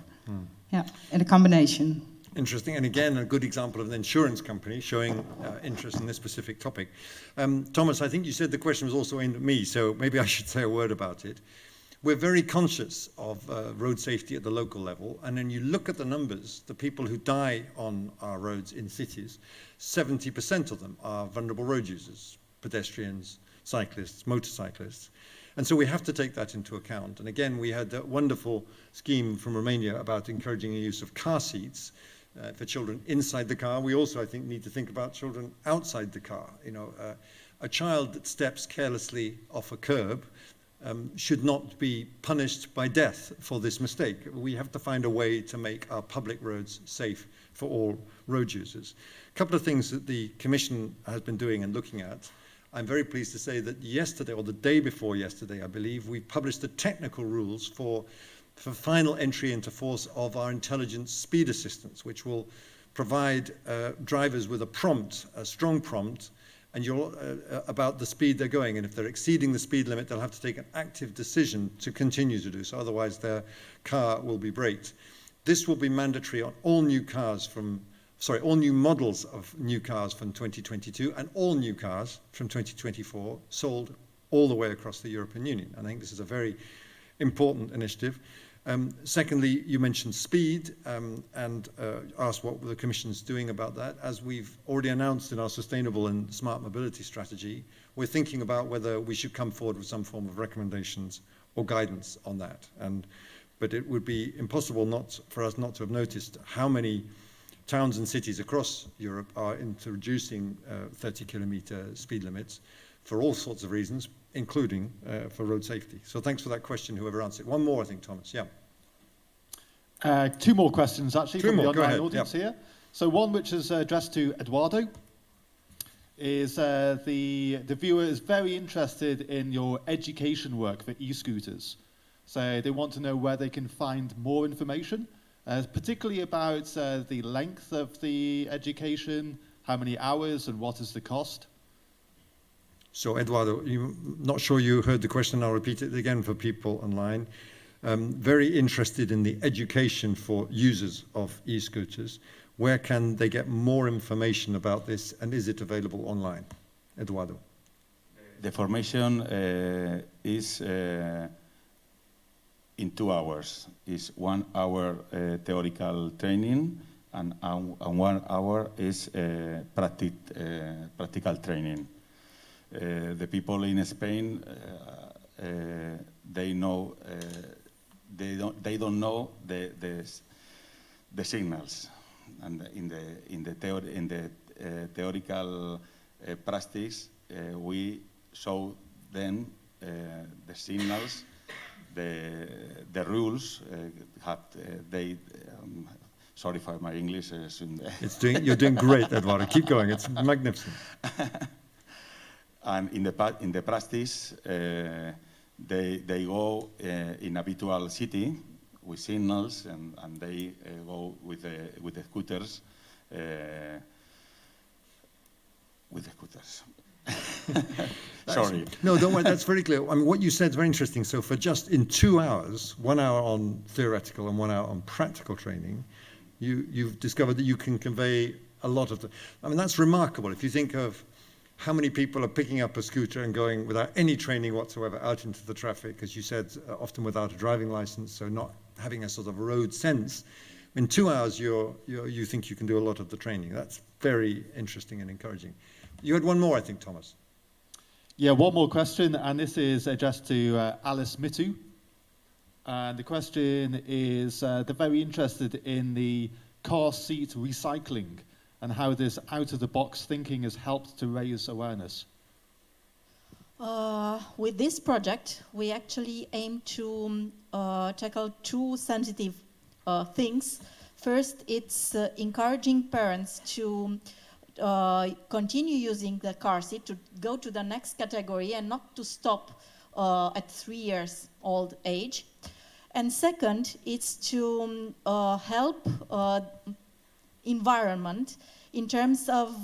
Yeah, in a combination. Interesting, and again, a good example of an insurance company showing interest in this specific topic. Thomas, I think you said the question was also aimed at me, so maybe I should say a word about it. We're very conscious of road safety at the local level, and when you look at the numbers, the people who die on our roads in cities, 70% of them are vulnerable road users, pedestrians, cyclists, motorcyclists. And so we have to take that into account. And again, we had a wonderful scheme from Romania about encouraging the use of car seats for children inside the car. We also, I think, need to think about children outside the car. You know, a child that steps carelessly off a curb should not be punished by death for this mistake. We have to find a way to make our public roads safe for all road users. A couple of things that the Commission has been doing and looking at. I'm very pleased to say that yesterday, or the day before yesterday, I believe, we published the technical rules for final entry into force of our intelligent speed assistance, which will provide drivers with a prompt, a strong prompt, and about the speed they're going. And if they're exceeding the speed limit, they'll have to take an active decision to continue to do so, otherwise their car will be braked. This will be mandatory on all new models of new cars from 2022 and all new cars from 2024 sold all the way across the European Union. I think this is a very important initiative. Secondly, you mentioned speed and asked what the Commission's doing about that. As we've already announced in our sustainable and smart mobility strategy, we're thinking about whether we should come forward with some form of recommendations or guidance on that. But it would be impossible for us not to have noticed how many towns and cities across Europe are introducing 30-kilometer speed limits for all sorts of reasons, including for road safety. So thanks for that question, whoever answered. One more, I think, Thomas. Yeah. Two more questions, actually, from the online audience yeah. here. So one which is addressed to Eduardo is the viewer is very interested in your education work for e-scooters. So they want to know where they can find more information, particularly about the length of the education, how many hours, and what is the cost. So, Eduardo, I'm not sure you heard the question. I'll repeat it again for people online. Very interested in the education for users of e-scooters. Where can they get more information about this, and is it available online? Eduardo. The formation is in 2 hours. It's 1 hour theoretical training, and 1 hour is practical training. The people in Spain, they know they don't know the signals, and in the theoretical practice we show them the signals, the rules. Sorry for my English. You're doing great, Eduardo. Keep going. It's magnificent. And in the practice, they go in a virtual city with signals, and they go with the scooters. Sorry. No, don't worry. That's very clear. I mean, what you said is very interesting. So, for just in 2 hours, 1 hour on theoretical and 1 hour on practical training, you've discovered that you can convey a lot of I mean, that's remarkable. If you think of how many people are picking up a scooter and going without any training whatsoever out into the traffic, as you said, often without a driving license, so not having a sort of road sense. In 2 hours, you think you can do a lot of the training. That's very interesting and encouraging. You had one more, I think, Thomas. Yeah, one more question, and this is addressed to Alice Mitu. And the question is, they're very interested in the car seat recycling and how this out-of-the-box thinking has helped to raise awareness. With this project, we actually aim to tackle 2 sensitive things. First, it's encouraging parents to continue using the car seat, to go to the next category and not to stop at 3 years old age. And second, it's to help environment in terms of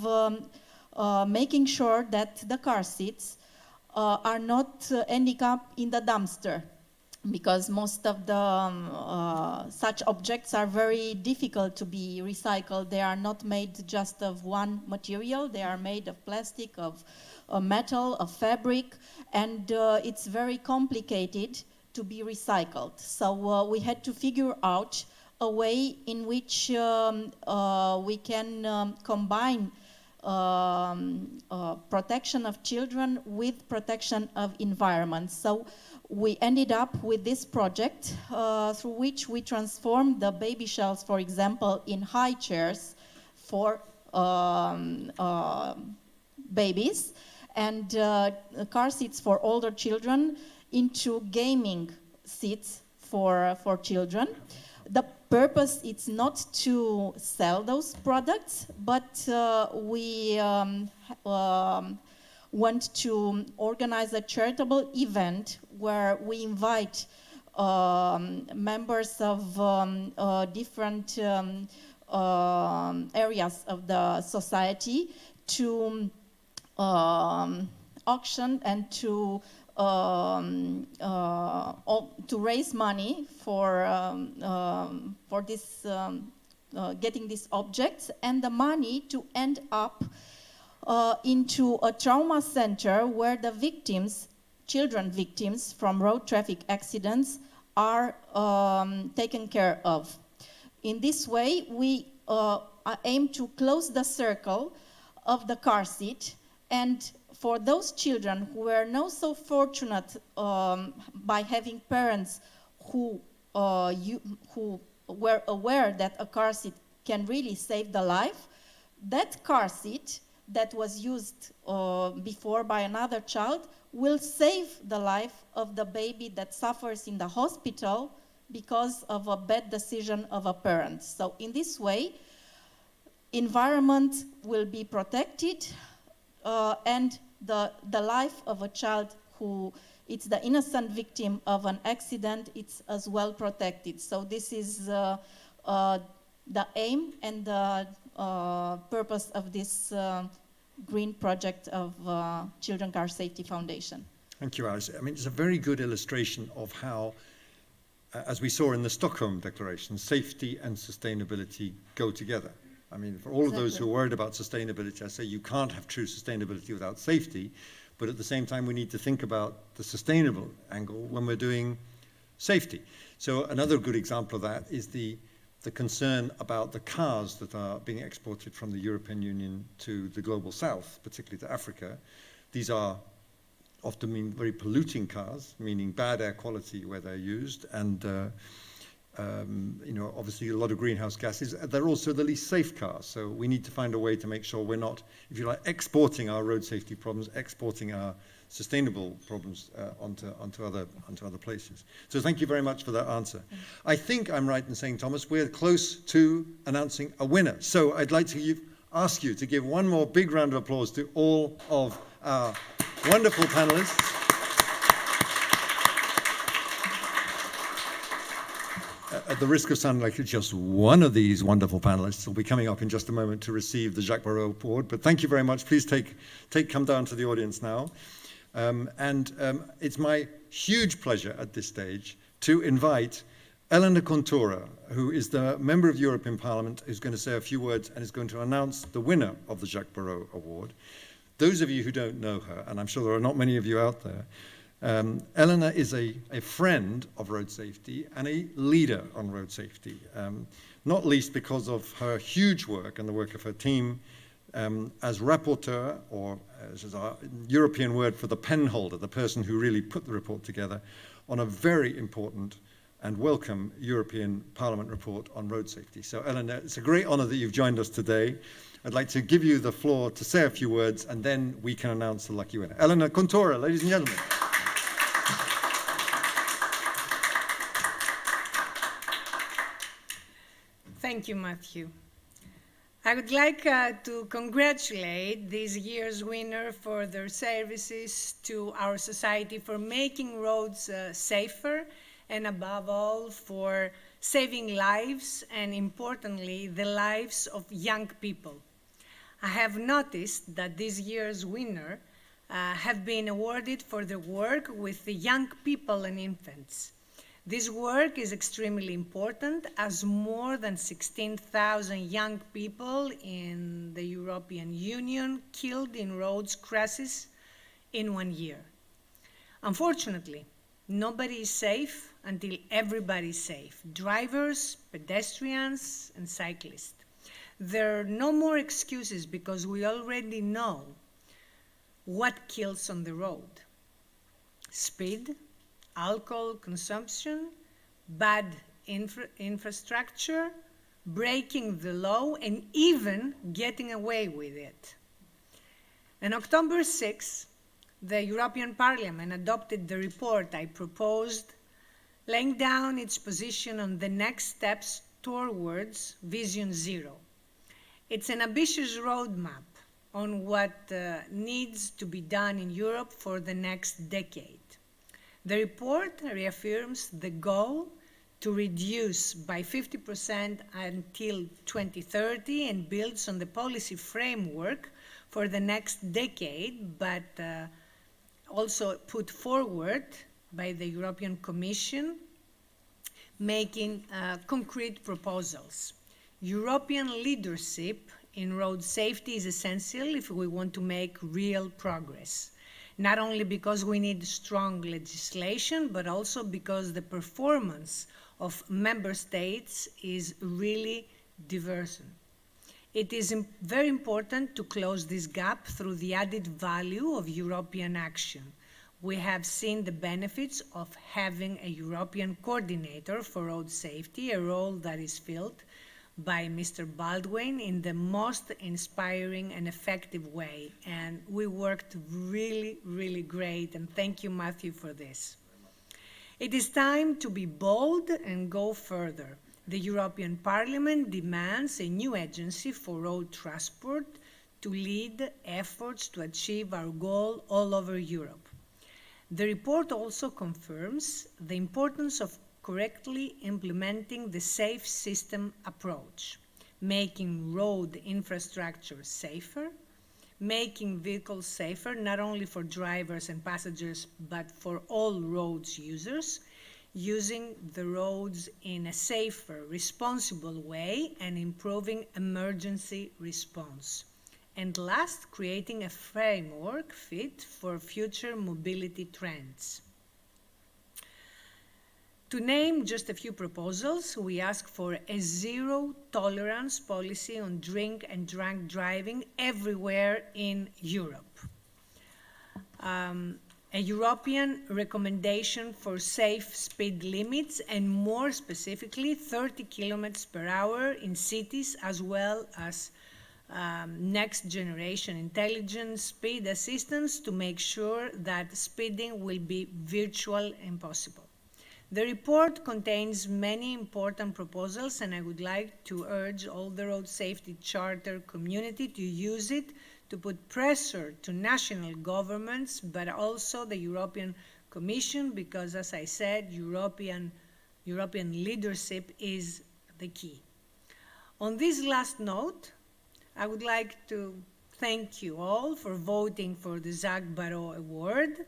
making sure that the car seats are not ending up in the dumpster, because most of the such objects are very difficult to be recycled. They are not made just of one material. They are made of plastic, of metal, of fabric, and it's very complicated to be recycled. So we had to figure out a way in which we can combine protection of children with protection of environment. So we ended up with this project through which we transformed the baby shelves, for example, in high chairs for babies, and car seats for older children into gaming seats for children. The purpose is not to sell those products, but we want to organize a charitable event where we invite members of different areas of the society to auction and to raise money for this getting these objects, and the money to end up into a trauma center where the victims, children victims from road traffic accidents, are taken care of. In this way, we aim to close the circle of the car seat, and for those children who were not so fortunate by having parents who were aware that a car seat can really save the life, that car seat that was used before by another child will save the life of the baby that suffers in the hospital because of a bad decision of a parent. So in this way, environment will be protected, and the life of a child who it's the innocent victim of an accident, it's as well protected. So this is the aim and the purpose of this green project of Children Car Safety Foundation. Thank you, Alice. I mean, it's a very good illustration of how, as we saw in the Stockholm Declaration, safety and sustainability go together. I mean, for all of those who are worried about sustainability, I say you can't have true sustainability without safety, but at the same time we need to think about the sustainable angle when we're doing safety. So another good example of that is the concern about the cars that are being exported from the European Union to the global south, particularly to Africa. These are often mean very polluting cars, meaning bad air quality where they're used, and you know, obviously a lot of greenhouse gases. They're also the least safe cars, so we need to find a way to make sure we're not, if you like, exporting our road safety problems, exporting our sustainable problems onto other places. So thank you very much for that answer. I think I'm right in saying, Thomas, we're close to announcing a winner. So I'd like to ask you to give one more big round of applause to all of our wonderful panelists. At the risk of sounding like just one of these wonderful panelists will be coming up in just a moment to receive the Jacques Barrot Award, but thank you very much. Please come down to the audience now. It's my huge pleasure at this stage to invite Elena Contura, who is the member of European Parliament, who's going to say a few words and is going to announce the winner of the Jacques Barrot Award. Those of you who don't know her, and I'm sure there are not many of you out there, Elena is a friend of road safety and a leader on road safety, not least because of her huge work and the work of her team as rapporteur, or as our European word for the pen holder, the person who really put the report together, on a very important and welcome European Parliament report on road safety. So Elena, it's a great honor that you've joined us today. I'd like to give you the floor to say a few words, and then we can announce the lucky winner. Elena Contura, ladies and gentlemen. Thank you, Matthew. I would like to congratulate this year's winner for their services to our society, for making roads safer, and above all, for saving lives, and importantly, the lives of young people. I have noticed that this year's winner have been awarded for their work with the young people and infants. This work is extremely important as more than 16,000 young people in the European Union killed in roads crashes in 1 year. Unfortunately, nobody is safe until everybody is safe. Drivers, pedestrians, and cyclists. There are no more excuses because we already know what kills on the road. Speed, alcohol consumption, bad infrastructure, breaking the law, and even getting away with it. On October 6, the European Parliament adopted the report I proposed, laying down its position on the next steps towards Vision Zero. It's an ambitious roadmap on what needs to be done in Europe for the next decade. The report reaffirms the goal to reduce by 50% until 2030 and builds on the policy framework for the next decade, but also put forward by the European Commission, making concrete proposals. European leadership in road safety is essential if we want to make real progress. Not only because we need strong legislation, but also because the performance of member states is really diverse. It is very important to close this gap through the added value of European action. We have seen the benefits of having a European coordinator for road safety, a role that is filled by Mr. Baldwin in the most inspiring and effective way. And we worked really, really great. And thank you, Matthew, for this. It is time to be bold and go further. The European Parliament demands a new agency for road transport to lead efforts to achieve our goal all over Europe. The report also confirms the importance of correctly implementing the safe system approach, making road infrastructure safer, making vehicles safer not only for drivers and passengers but for all roads users, using the roads in a safer, responsible way, and improving emergency response. And last, creating a framework fit for future mobility trends. To name just a few proposals, we ask for a zero-tolerance policy on drink and drunk driving everywhere in Europe. A European recommendation for safe speed limits and more specifically 30 kilometers per hour in cities, as well as next generation intelligent speed assistance to make sure that speeding will be virtual impossible. The report contains many important proposals, and I would like to urge all the Road Safety Charter community to use it to put pressure to national governments, but also the European Commission, because, as I said, European leadership is the key. On this last note, I would like to thank you all for voting for the Jacques Barrot Award.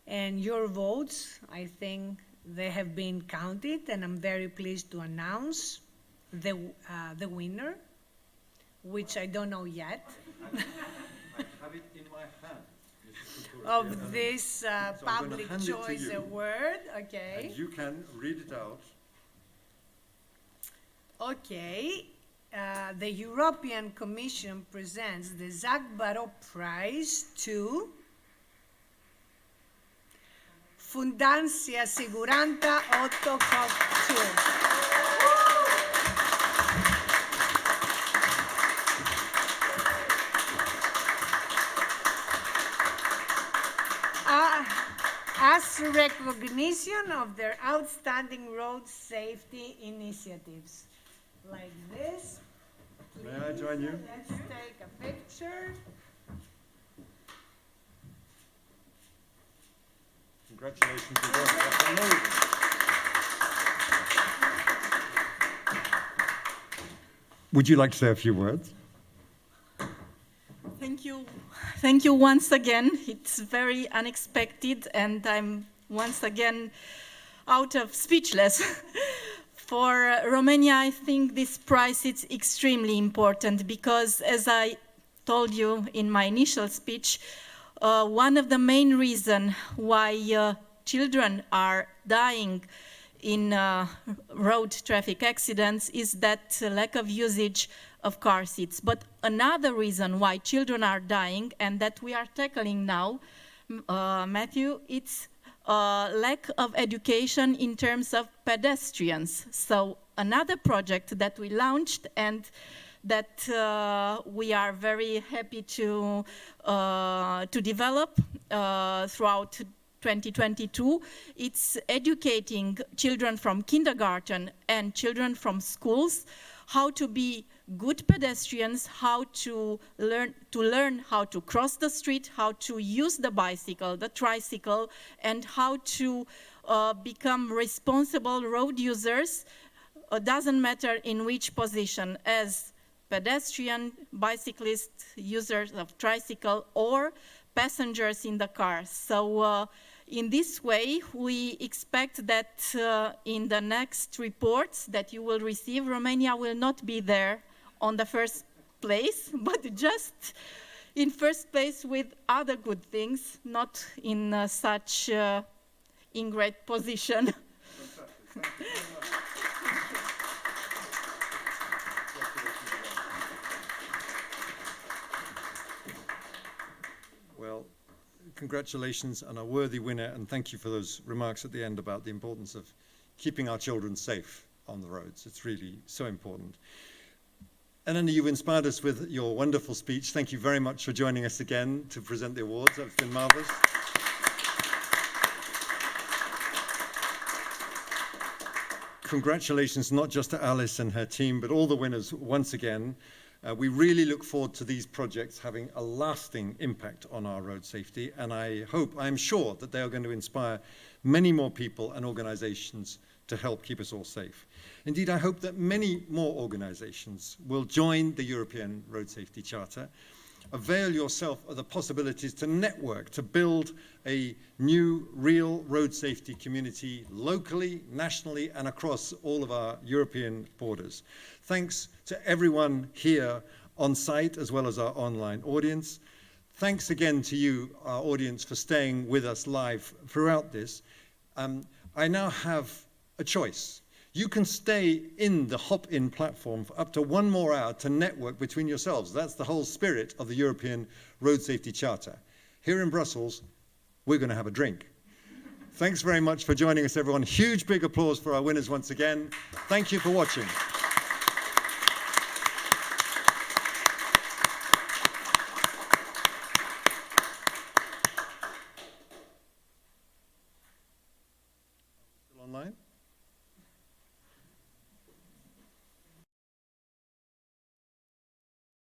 And your votes, I think, they have been counted, and I'm very pleased to announce the winner, which I don't know yet. I have it in my hand. Of this so Public Choice Award, okay. And you can read it out. Okay. The European Commission presents the Jacques Barrot Prize to Fundatia Siguranta 8 Copii. As recognition of their outstanding road safety initiatives. Like this. May I join you? Let's take a picture. Congratulations again. Would you like to say a few words? thank you once again. It's very unexpected, and I'm once again out of speechless. For Romania, I think this prize is extremely important because, as I told you in my initial speech, one of the main reasons why children are dying in road traffic accidents is that lack of usage of car seats. But another reason why children are dying, and that we are tackling now, Matthew, it's lack of education in terms of pedestrians. So another project that we launched and that we are very happy to develop throughout 2022, it's educating children from kindergarten and children from schools how to be good pedestrians, how to learn how to cross the street, how to use the bicycle, the tricycle, and how to become responsible road users. Doesn't matter in which position, as pedestrian, bicyclist, users of tricycle, or passengers in the car. So in this way, we expect that in the next reports that you will receive, Romania will not be there on the first place, but just in first place with other good things, not in such ingrate position. Well, congratulations on a worthy winner, and thank you for those remarks at the end about the importance of keeping our children safe on the roads. It's really so important. Elena, you've inspired us with your wonderful speech. Thank you very much for joining us again to present the awards. That's been marvelous. Congratulations not just to Alice and her team, but all the winners once again. We really look forward to these projects having a lasting impact on our road safety, and I'm sure that they are going to inspire many more people and organizations to help keep us all safe. Indeed, I hope that many more organizations will join the European Road Safety Charter. Avail yourself of the possibilities to network, to build a new, real road safety community locally, nationally, and across all of our European borders. Thanks to everyone here on site, as well as our online audience. Thanks again to you, our audience, for staying with us live throughout this. I now have a choice. You can stay in the hop-in platform for up to 1 more hour to network between yourselves. That's the whole spirit of the European Road Safety Charter. Here in Brussels, we're going to have a drink. Thanks very much for joining us, everyone. Huge big applause for our winners once again. Thank you for watching.